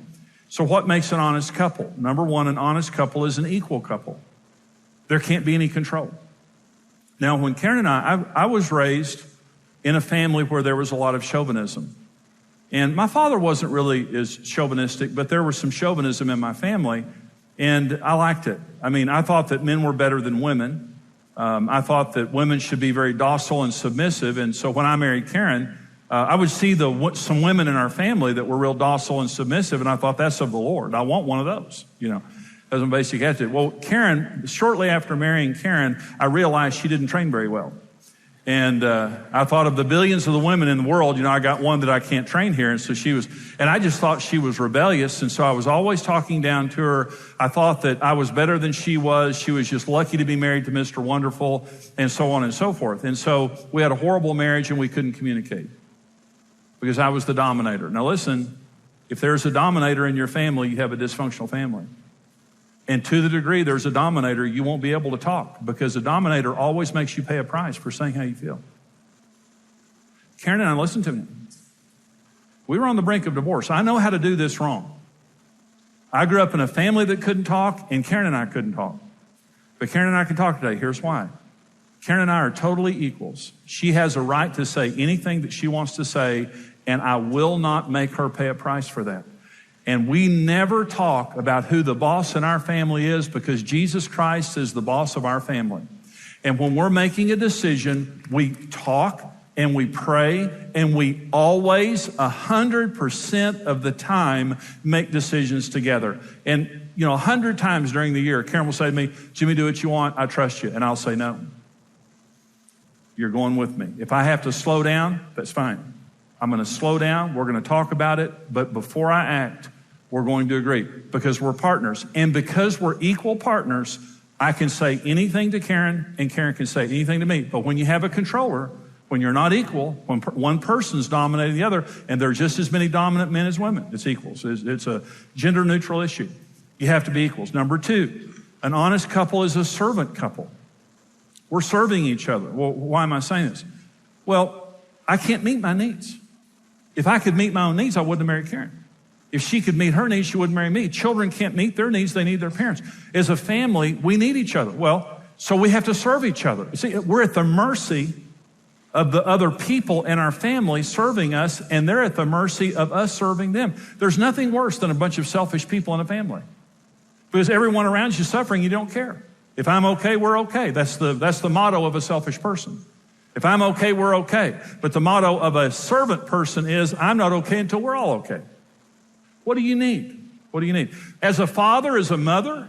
S1: So what makes an honest couple? Number one, an honest couple is an equal couple. There can't be any control. Now, when Karen and I was raised in a family where there was a lot of chauvinism. And my father wasn't really as chauvinistic, but there was some chauvinism in my family, and I liked it. I mean, I thought that men were better than women. I thought that women should be very docile and submissive, and so when I married Karen, I would see some women in our family that were real docile and submissive, and I thought, that's of the Lord. I want one of those, as a basic attitude. Well, Karen, shortly after marrying Karen, I realized she didn't train very well. And I thought of the billions of the women in the world, I got one that I can't train here. And so I just thought she was rebellious. And so I was always talking down to her. I thought that I was better than she was. She was just lucky to be married to Mr. Wonderful, and so on and so forth. And so we had a horrible marriage, and we couldn't communicate because I was the dominator. Now listen, if there's a dominator in your family, you have a dysfunctional family. And to the degree there's a dominator, you won't be able to talk because a dominator always makes you pay a price for saying how you feel. Karen and I, listen to me. We were on the brink of divorce. I know how to do this wrong. I grew up in a family that couldn't talk, and Karen and I couldn't talk. But Karen and I can talk today. Here's why. Karen and I are totally equals. She has a right to say anything that she wants to say, and I will not make her pay a price for that. And we never talk about who the boss in our family is because Jesus Christ is the boss of our family. And when we're making a decision, we talk and we pray and we always 100% of the time make decisions together. And 100 times during the year, Karen will say to me, Jimmy, do what you want. I trust you. And I'll say, no, you're going with me. If I have to slow down, that's fine. I'm going to slow down. We're going to talk about it. But before I act, we're going to agree because we're partners. And because we're equal partners, I can say anything to Karen and Karen can say anything to me. But when you have a controller, when you're not equal, when one person's dominating the other, and there are just as many dominant men as women, it's equals. It's a gender neutral issue. You have to be equals. Number two, an honest couple is a servant couple. We're serving each other. Well, why am I saying this? Well, I can't meet my needs. If I could meet my own needs, I wouldn't have married Karen. If she could meet her needs, she wouldn't marry me. Children can't meet their needs, they need their parents. As a family, we need each other. Well, so we have to serve each other. You see, we're at the mercy of the other people in our family serving us, and they're at the mercy of us serving them. There's nothing worse than a bunch of selfish people in a family. Because everyone around you is suffering, you don't care. If I'm okay, we're okay. That's the motto of a selfish person. If I'm okay, we're okay. But the motto of a servant person is, I'm not okay until we're all okay. What do you need? What do you need? As a father, as a mother,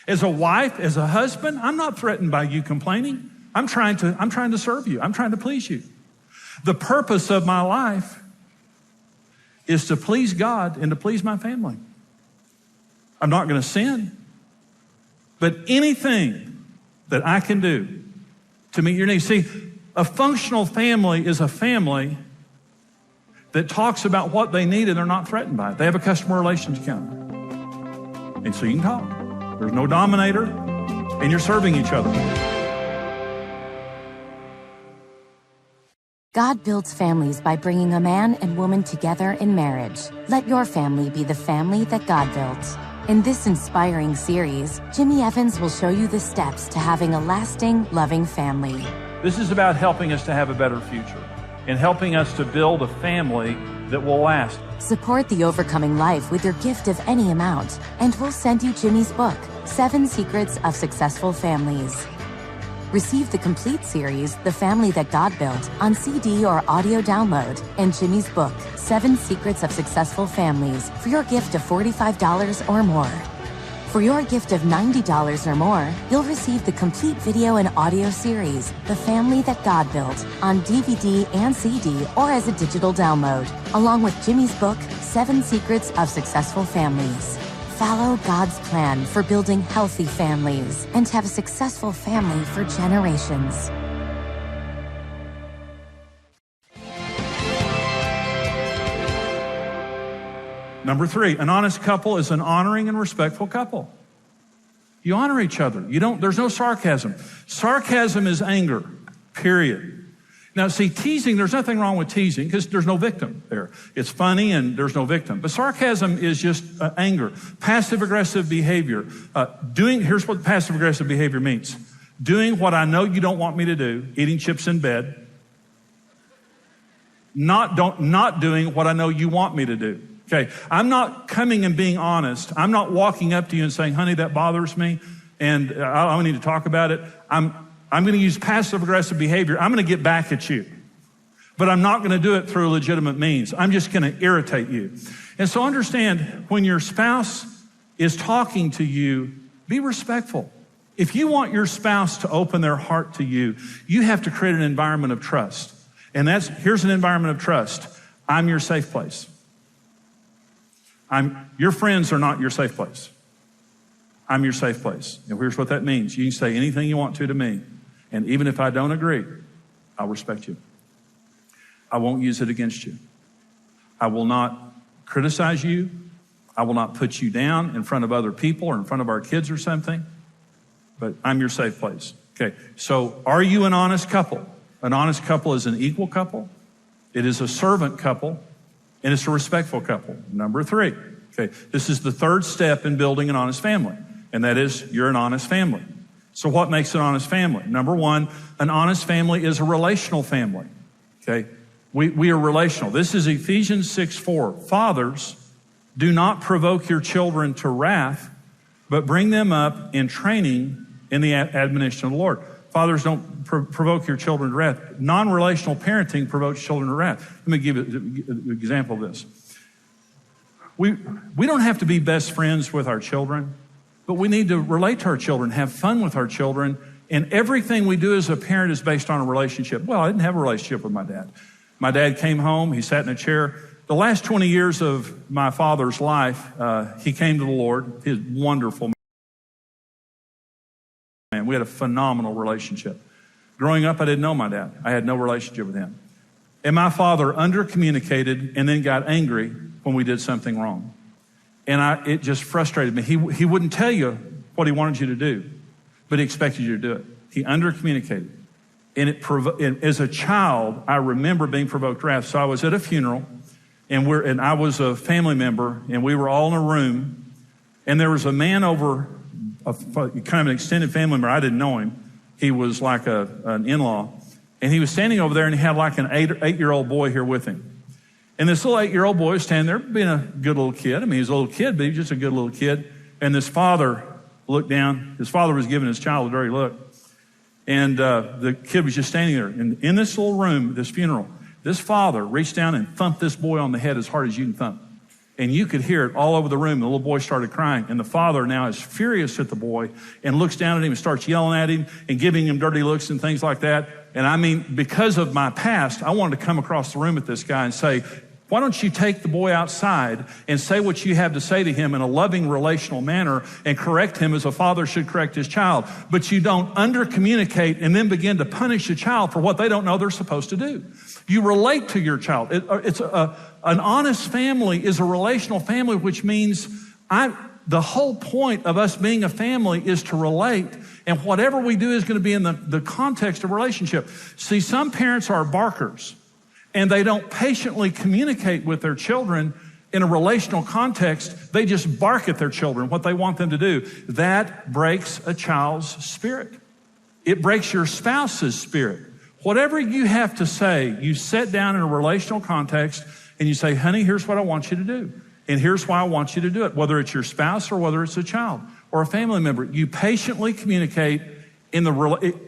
S1: as a wife, as a husband, I'm not threatened by you complaining. I'm trying to serve you. I'm trying to please you. The purpose of my life is to please God and to please my family. I'm not going to sin. But anything that I can do to meet your needs. See, a functional family is a family that talks about what they need and they're not threatened by it. They have a customer relations account. And so you can talk. There's no dominator, and you're serving each other.
S3: God builds families by bringing a man and woman together in marriage. Let your family be the family that God built. In this inspiring series, Jimmy Evans will show you the steps to having a lasting, loving family.
S1: This is about helping us to have a better future and helping us to build a family that will last.
S3: Support The Overcoming Life with your gift of any amount, and we'll send you Jimmy's book, 7 Secrets of Successful Families. Receive the complete series, The Family That God Built, on CD or audio download, and Jimmy's book, 7 Secrets of Successful Families, for your gift of $45 or more. For your gift of $90 or more, you'll receive the complete video and audio series, The Family That God Built, on DVD and CD or as a digital download, along with Jimmy's book, 7 Secrets of Successful Families. Follow God's plan for building healthy families and have a successful family for generations.
S1: Number 3, an honest couple is an honoring and respectful couple. You honor each other. There's no sarcasm. Sarcasm is anger, period. Now, see, teasing, there's nothing wrong with teasing because there's no victim there. It's funny and there's no victim. But sarcasm is just anger, passive-aggressive behavior. Here's what passive-aggressive behavior means. Doing what I know you don't want me to do, eating chips in bed. Not doing what I know you want me to do. Okay, I'm not coming and being honest. I'm not walking up to you and saying, honey, that bothers me, and I need to talk about it. I'm going to use passive-aggressive behavior. I'm going to get back at you. But I'm not going to do it through legitimate means. I'm just going to irritate you. And so understand, when your spouse is talking to you, be respectful. If you want your spouse to open their heart to you, you have to create an environment of trust. And here's an environment of trust. I'm your safe place. Your friends are not your safe place. I'm your safe place. And here's what that means. You can say anything you want to me. And even if I don't agree, I'll respect you. I won't use it against you. I will not criticize you. I will not put you down in front of other people or in front of our kids or something. But I'm your safe place. Okay, so are you an honest couple? An honest couple is an equal couple. It is a servant couple. And it's a respectful couple. Number 3. Okay, this is the 3rd step in building an honest family. And that is, you're an honest family. So what makes an honest family? Number 1, an honest family is a relational family. Okay, we are relational. This is Ephesians 6:4. Fathers, do not provoke your children to wrath, but bring them up in training in the admonition of the Lord. Fathers, don't provoke your children to wrath. Non-relational parenting provokes children to wrath. Let me give an example of this. We don't have to be best friends with our children, but we need to relate to our children, have fun with our children, and everything we do as a parent is based on a relationship. Well, I didn't have a relationship with my dad. My dad came home, he sat in a chair. The last 20 years of my father's life, he came to the Lord. He was wonderful man. We had a phenomenal relationship. Growing up, I didn't know my dad. I had no relationship with him. And my father under-communicated and then got angry when we did something wrong. And it just frustrated me. He wouldn't tell you what he wanted you to do, but he expected you to do it. He under-communicated. And as a child, I remember being provoked to wrath. So I was at a funeral, and I was a family member, and we were all in a room, and there was a man over, kind of an extended family member. I didn't know him. He was like an in-law. And he was standing over there, and he had like an 8-year-old boy here with him. And this little 8-year-old boy was standing there being a good little kid. I mean, he was a little kid, but he was just a good little kid. And this father looked down. His father was giving his child a dirty look. And the kid was just standing there. And in this little room, this funeral, this father reached down and thumped this boy on the head as hard as you can thump. And you could hear it all over the room. The little boy started crying. And the father now is furious at the boy and looks down at him and starts yelling at him and giving him dirty looks and things like that. And I mean, because of my past, I wanted to come across the room at this guy and say, Why don't you take the boy outside and say what you have to say to him in a loving, relational manner and correct him as a father should correct his child? But you don't under-communicate and then begin to punish a child for what they don't know they're supposed to do. You relate to your child. An honest family is a relational family, which means the whole point of us being a family is to relate, and whatever we do is going to be in the context of relationship. See, some parents are barkers, and they don't patiently communicate with their children in a relational context. They just bark at their children, what they want them to do. That breaks a child's spirit. It breaks your spouse's spirit. Whatever you have to say, you sit down in a relational context and you say, honey, here's what I want you to do. And here's why I want you to do it, whether it's your spouse or whether it's a child or a family member. You patiently communicate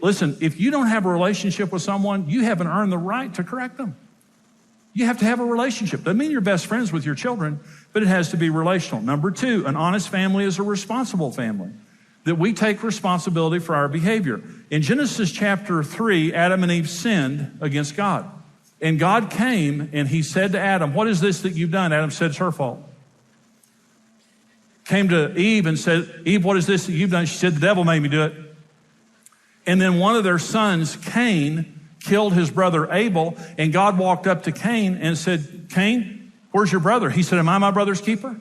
S1: listen, if you don't have a relationship with someone, you haven't earned the right to correct them. You have to have a relationship. Doesn't mean you're best friends with your children, but it has to be relational. Number 2, an honest family is a responsible family, that we take responsibility for our behavior. In Genesis chapter 3, Adam and Eve sinned against God. And God came and he said to Adam, what is this that you've done? Adam said, it's her fault. Came to Eve and said, Eve, what is this that you've done? She said, the devil made me do it. And then one of their sons, Cain, killed his brother Abel, and God walked up to Cain and said, Cain, where's your brother? He said, am I my brother's keeper?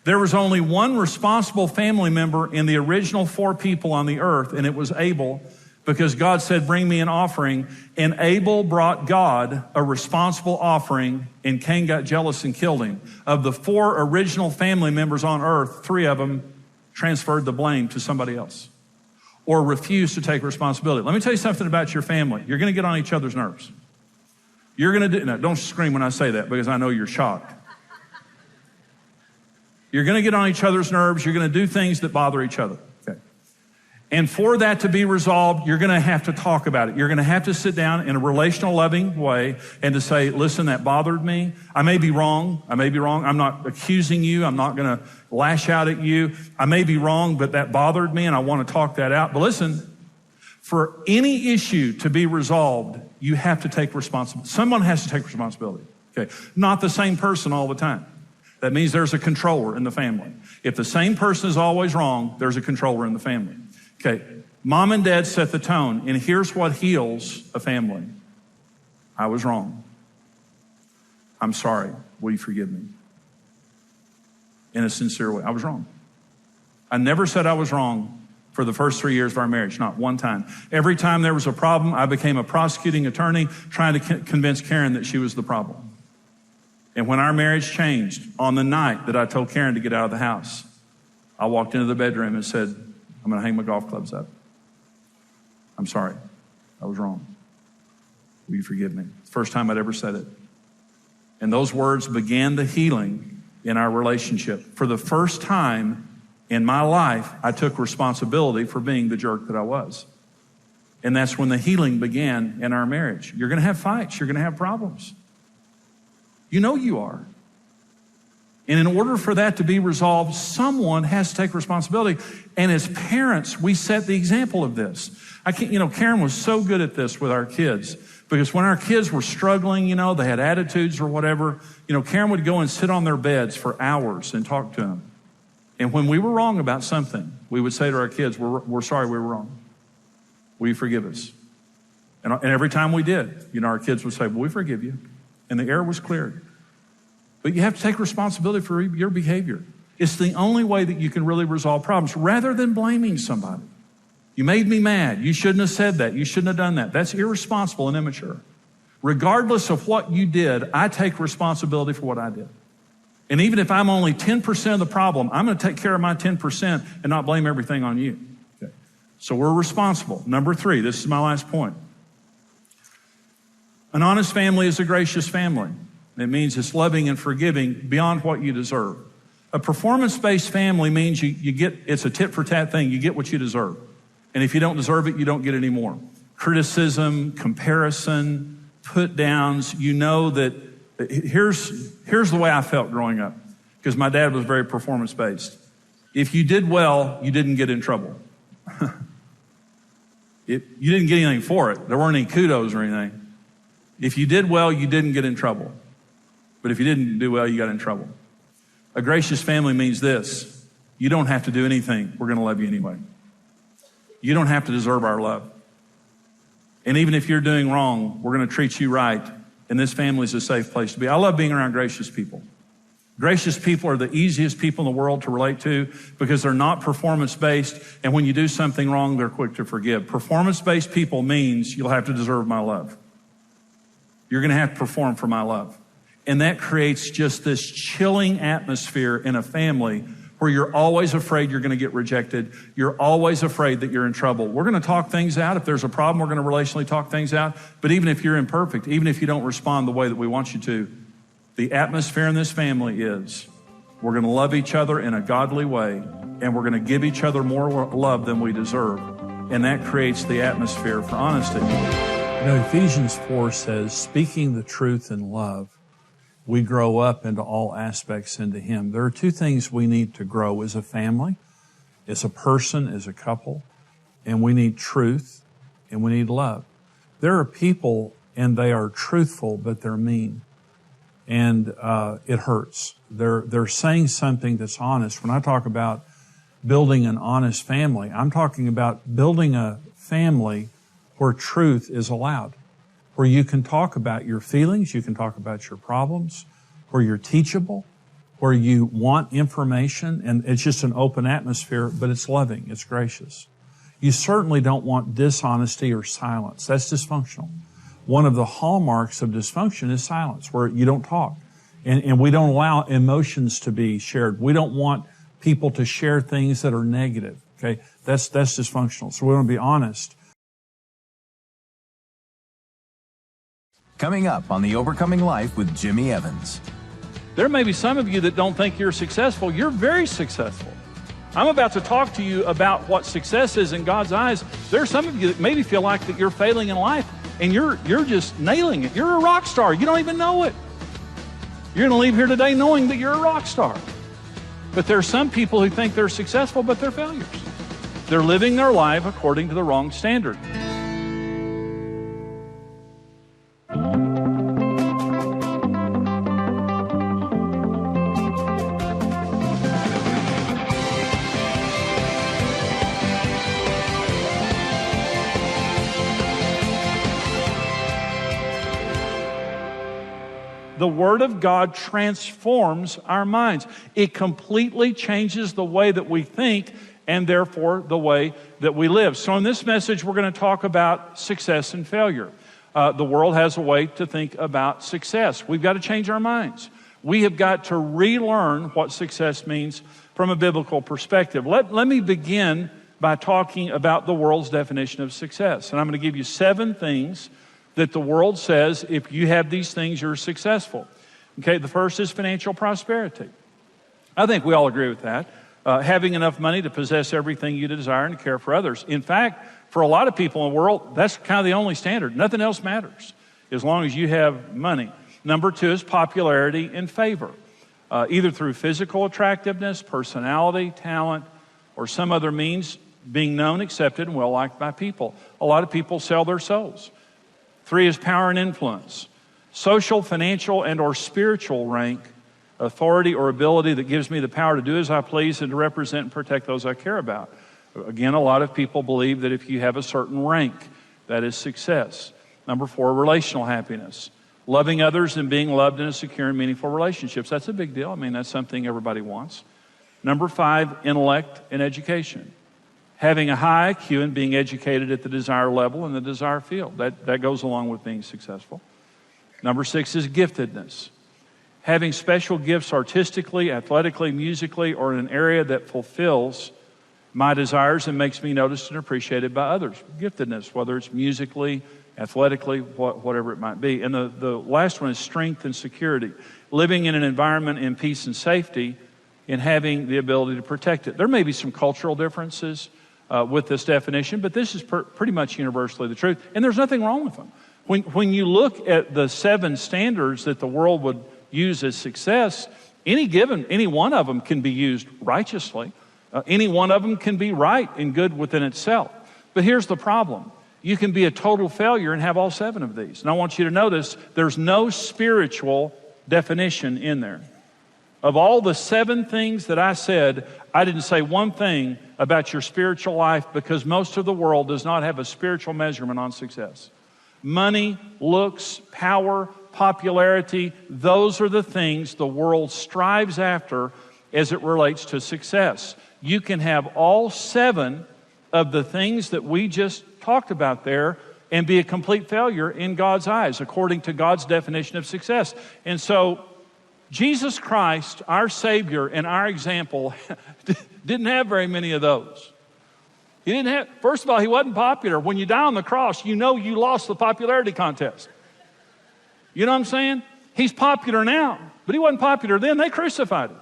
S1: There was only one responsible family member in the original 4 people on the earth, and it was Abel, because God said, bring me an offering. And Abel brought God a responsible offering, and Cain got jealous and killed him. Of the 4 original family members on earth, 3 of them transferred the blame to somebody else or refused to take responsibility. Let me tell you something about your family. You're going to get on each other's nerves. You're going to do, no, don't scream when I say that, because I know you're shocked. You're going to get on each other's nerves. You're going to do things that bother each other. Okay. And for that to be resolved, you're going to have to talk about it. You're going to have to sit down in a relational, loving way and to say, listen, that bothered me. I may be wrong. I'm not accusing you. I'm not going to lash out at you. I may be wrong, but that bothered me and I want to talk that out. But listen, for any issue to be resolved, you have to take responsibility. Someone has to take responsibility. Okay. Not the same person all the time. That means there's a controller in the family. If the same person is always wrong, there's a controller in the family. Okay, mom and dad set the tone, and here's what heals a family. I was wrong. I'm sorry. Will you forgive me? In a sincere way. I was wrong. I never said I was wrong for the first 3 years of our marriage, not one time. Every time there was a problem, I became a prosecuting attorney trying to convince Karen that she was the problem. And when our marriage changed, on the night that I told Karen to get out of the house, I walked into the bedroom and said, I'm going to hang my golf clubs up. I'm sorry. I was wrong. Will you forgive me? It's the first time I'd ever said it. And those words began the healing in our relationship. For the first time in my life, I took responsibility for being the jerk that I was. And that's when the healing began in our marriage. You're going to have fights. You're going to have problems. You know you are. And in order for that to be resolved, someone has to take responsibility. And as parents, we set the example of this. Karen was so good at this with our kids, because when our kids were struggling, they had attitudes or whatever, Karen would go and sit on their beds for hours and talk to them. And when we were wrong about something, we would say to our kids, we're sorry we were wrong. Will you forgive us? And every time we did, our kids would say, well, we forgive you. And the air was cleared. But you have to take responsibility for your behavior. It's the only way that you can really resolve problems, rather than blaming somebody. You made me mad. You shouldn't have said that. You shouldn't have done that. That's irresponsible and immature. Regardless of what you did, I take responsibility for what I did. And even if I'm only 10% of the problem, I'm going to take care of my 10% and not blame everything on you. Okay. So we're responsible. Number 3, this is my last point. An honest family is a gracious family. It means it's loving and forgiving beyond what you deserve. A performance-based family means it's a tit-for-tat thing. You get what you deserve. And if you don't deserve it, you don't get any more. Criticism, comparison, put-downs, that here's the way I felt growing up, because my dad was very performance-based. If you did well, you didn't get in trouble. You didn't get anything for it. There weren't any kudos or anything. If you did well, you didn't get in trouble. But if you didn't do well, you got in trouble. A gracious family means this: you don't have to do anything. We're going to love you anyway. You don't have to deserve our love. And even if you're doing wrong, we're going to treat you right. And this family is a safe place to be. I love being around gracious people. Gracious people are the easiest people in the world to relate to because they're not performance-based. And when you do something wrong, they're quick to forgive. Performance-based people means you'll have to deserve my love. You're going to have to perform for my love. And that creates just this chilling atmosphere in a family where you're always afraid you're going to get rejected. You're always afraid that you're in trouble. We're going to talk things out. If there's a problem, we're going to relationally talk things out. But even if you're imperfect, even if you don't respond the way that we want you to, the atmosphere in this family is we're going to love each other in a godly way, and we're going to give each other more love than we deserve. And that creates the atmosphere for honesty.
S4: You know, Ephesians 4 says, speaking the truth in love, we grow up into all aspects into Him. There are two things we need to grow as a family, as a person, as a couple, and we need truth and we need love. There are people and they are truthful, but they're mean. And it hurts. They're saying something that's honest. When I talk about building an honest family, I'm talking about building a family where truth is allowed, where you can talk about your feelings, you can talk about your problems, where you're teachable, where you want information, and it's just an open atmosphere, but it's loving, it's gracious. You certainly don't want dishonesty or silence. That's dysfunctional. One of the hallmarks of dysfunction is silence, where you don't talk. And we don't allow emotions to be shared. We don't want people to share things that are negative. Okay? That's dysfunctional. So we want to be honest.
S2: Coming up on The Overcoming Life with Jimmy Evans.
S1: There may be some of you that don't think you're successful. You're very successful. I'm about to talk to you about what success is in God's eyes. There are some of you that maybe feel like that you're failing in life, and you're just nailing it. You're a rock star. You don't even know it. You're going to leave here today knowing that you're a rock star. But there are some people who think they're successful, but they're failures. They're living their life according to the wrong standard. The Word of God transforms our minds. It completely changes the way that we think and therefore the way that we live. So in this message, we're going to talk about success and failure. The world has a way to think about success. We've got to change our minds. We have got to relearn what success means from a biblical perspective. Let me begin by talking about the world's definition of success. And I'm going to give you 7 things that the world says, if you have these things, you're successful. Okay, the first is financial prosperity. I think we all agree with that. Having enough money to possess everything you desire and to care for others. In fact, for a lot of people in the world, that's kind of the only standard. Nothing else matters as long as you have money. Number 2 is popularity and favor, either through physical attractiveness, personality, talent, or some other means, being known, accepted, and well-liked by people. A lot of people sell their souls. 3 is power and influence. Social, financial, and or spiritual rank, authority or ability that gives me the power to do as I please and to represent and protect those I care about. Again, a lot of people believe that if you have a certain rank, that is success. Number 4, relational happiness. Loving others and being loved in a secure and meaningful relationships. That's a big deal. I mean, that's something everybody wants. Number 5, intellect and education. Having a high IQ and being educated at the desired level in the desired field. That goes along with being successful. Number 6 is giftedness. Having special gifts artistically, athletically, musically, or in an area that fulfills my desires and makes me noticed and appreciated by others. Giftedness, whether it's musically, athletically, whatever it might be. And the last one is strength and security. Living in an environment in peace and safety and having the ability to protect it. There may be some cultural differences with this definition, but this is pretty much universally the truth, and there's nothing wrong with them. When you look at the 7 standards that the world would use as success, any one of them can be used righteously. Any one of them can be right and good within itself. But here's the problem. You can be a total failure and have all 7 of these. And I want you to notice there's no spiritual definition in there. Of all the 7 things that I said, I didn't say one thing about your spiritual life because most of the world does not have a spiritual measurement on success. Money, looks, power, popularity, those are the things the world strives after as it relates to success. You can have all 7 of the things that we just talked about there and be a complete failure in God's eyes, according to God's definition of success. And so, Jesus Christ, our Savior and our example, didn't have very many of those. He didn't have, first of all, he wasn't popular. When you die on the cross, you know you lost the popularity contest. You know what I'm saying? He's popular now, but he wasn't popular then. They crucified him.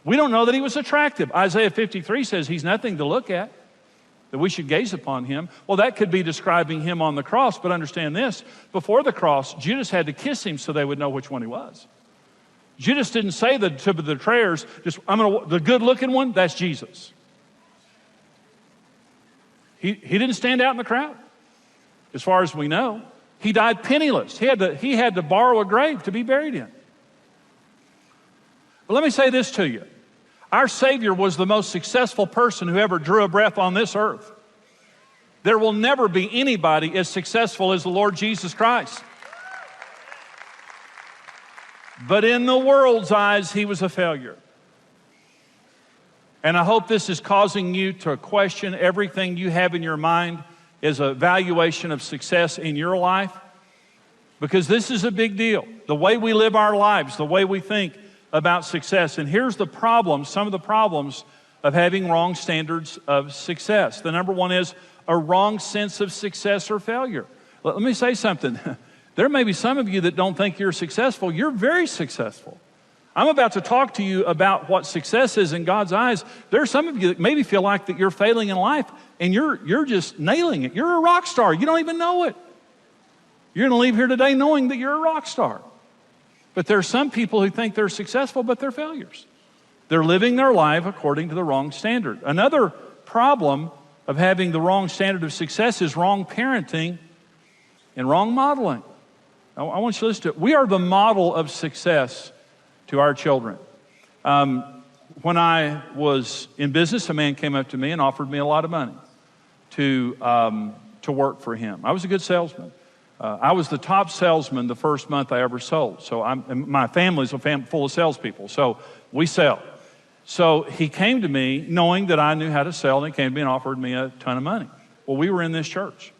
S1: We don't know that he was attractive. Isaiah 53 says he's nothing to look at, that we should gaze upon him. Well, that could be describing him on the cross, but understand this. Before the cross, Judas had to kiss him so they would know which one he was. Judas didn't say to the betrayers, the good-looking one, that's Jesus. He didn't stand out in the crowd, as far as we know. He died penniless. He had to borrow a grave to be buried in. But let me say this to you. Our Savior was the most successful person who ever drew a breath on this earth. There will never be anybody as successful as the Lord Jesus Christ. But in the world's eyes, he was a failure. And I hope this is causing you to question everything you have in your mind as a valuation of success in your life. Because this is a big deal. The way we live our lives, the way we think about success. And here's the problem, some of the problems of having wrong standards of success. The number one is a wrong sense of success or failure. Let me say something. There may be some of you that don't think you're successful. You're very successful. I'm about to talk to you about what success is in God's eyes. There are some of you that maybe feel like that you're failing in life and you're just nailing it. You're a rock star. You don't even know it. You're going to leave here today knowing that you're a rock star. But there are some people who think they're successful, but they're failures. They're living their life according to the wrong standard. Another problem of having the wrong standard of success is wrong parenting and wrong modeling. I want you to listen to it. We are the model of success to our children. When I was in business, a man came up to me and offered me a lot of money to work for him. I was a good salesman. I was the top salesman the first month I ever sold. So my family's full of salespeople. So we sell. So he came to me knowing that I knew how to sell, and he came to me and offered me a ton of money. Well, we were in this church,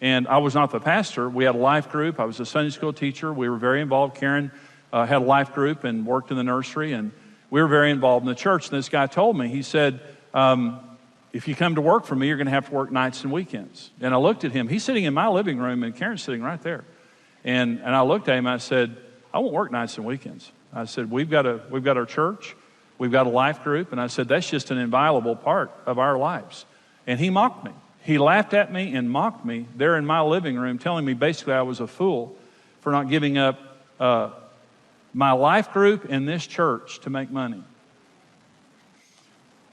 S1: and I was not the pastor. We had a life group. I was a Sunday school teacher. We were very involved. Karen had a life group and worked in the nursery, and we were very involved in the church. And this guy told me, he said, if you come to work for me, you're going to have to work nights and weekends. And I looked at him. He's sitting in my living room, and Karen's sitting right there. And I looked at him. I said, I won't work nights and weekends. I said, we've got our church. We've got a life group. And I said, that's just an inviolable part of our lives. And he mocked me. He laughed at me and mocked me there in my living room, telling me basically I was a fool for not giving up my life group in this church to make money.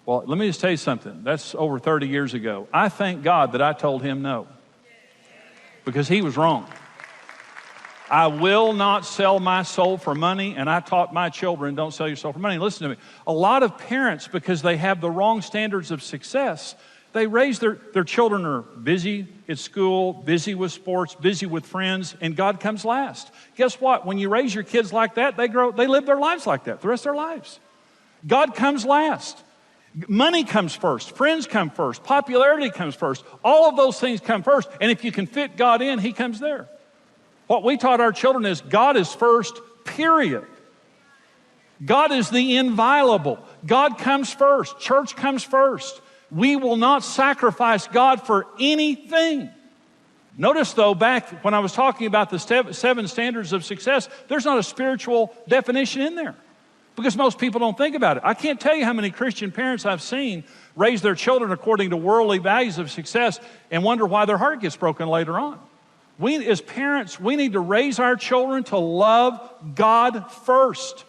S1: Well, let me just tell you something. That's over 30 years ago. I thank God that I told him no, because he was wrong. I will not sell my soul for money, and I taught my children, don't sell your soul for money. Listen to me. A lot of parents, because they have the wrong standards of success, they raise their children are busy at school, busy with sports, busy with friends, and God comes last. Guess what? When you raise your kids like that, they live their lives like that the rest of their lives. God comes last. Money comes first. Friends come first. Popularity comes first. All of those things come first. And if you can fit God in, he comes there. What we taught our children is God is first, period. God is the inviolable. God comes first. Church comes first. We will not sacrifice God for anything. Notice, though, back when I was talking about the 7 standards of success, there's not a spiritual definition in there, because most people don't think about it. I can't tell you how many Christian parents I've seen raise their children according to worldly values of success and wonder why their heart gets broken later on. We, as parents, we need to raise our children to love God first,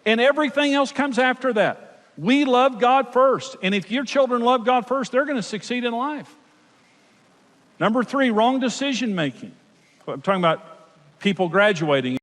S1: and everything else comes after that. We love God first, and if your children love God first, they're going to succeed in life. Number 3, wrong decision making. I'm talking about people graduating.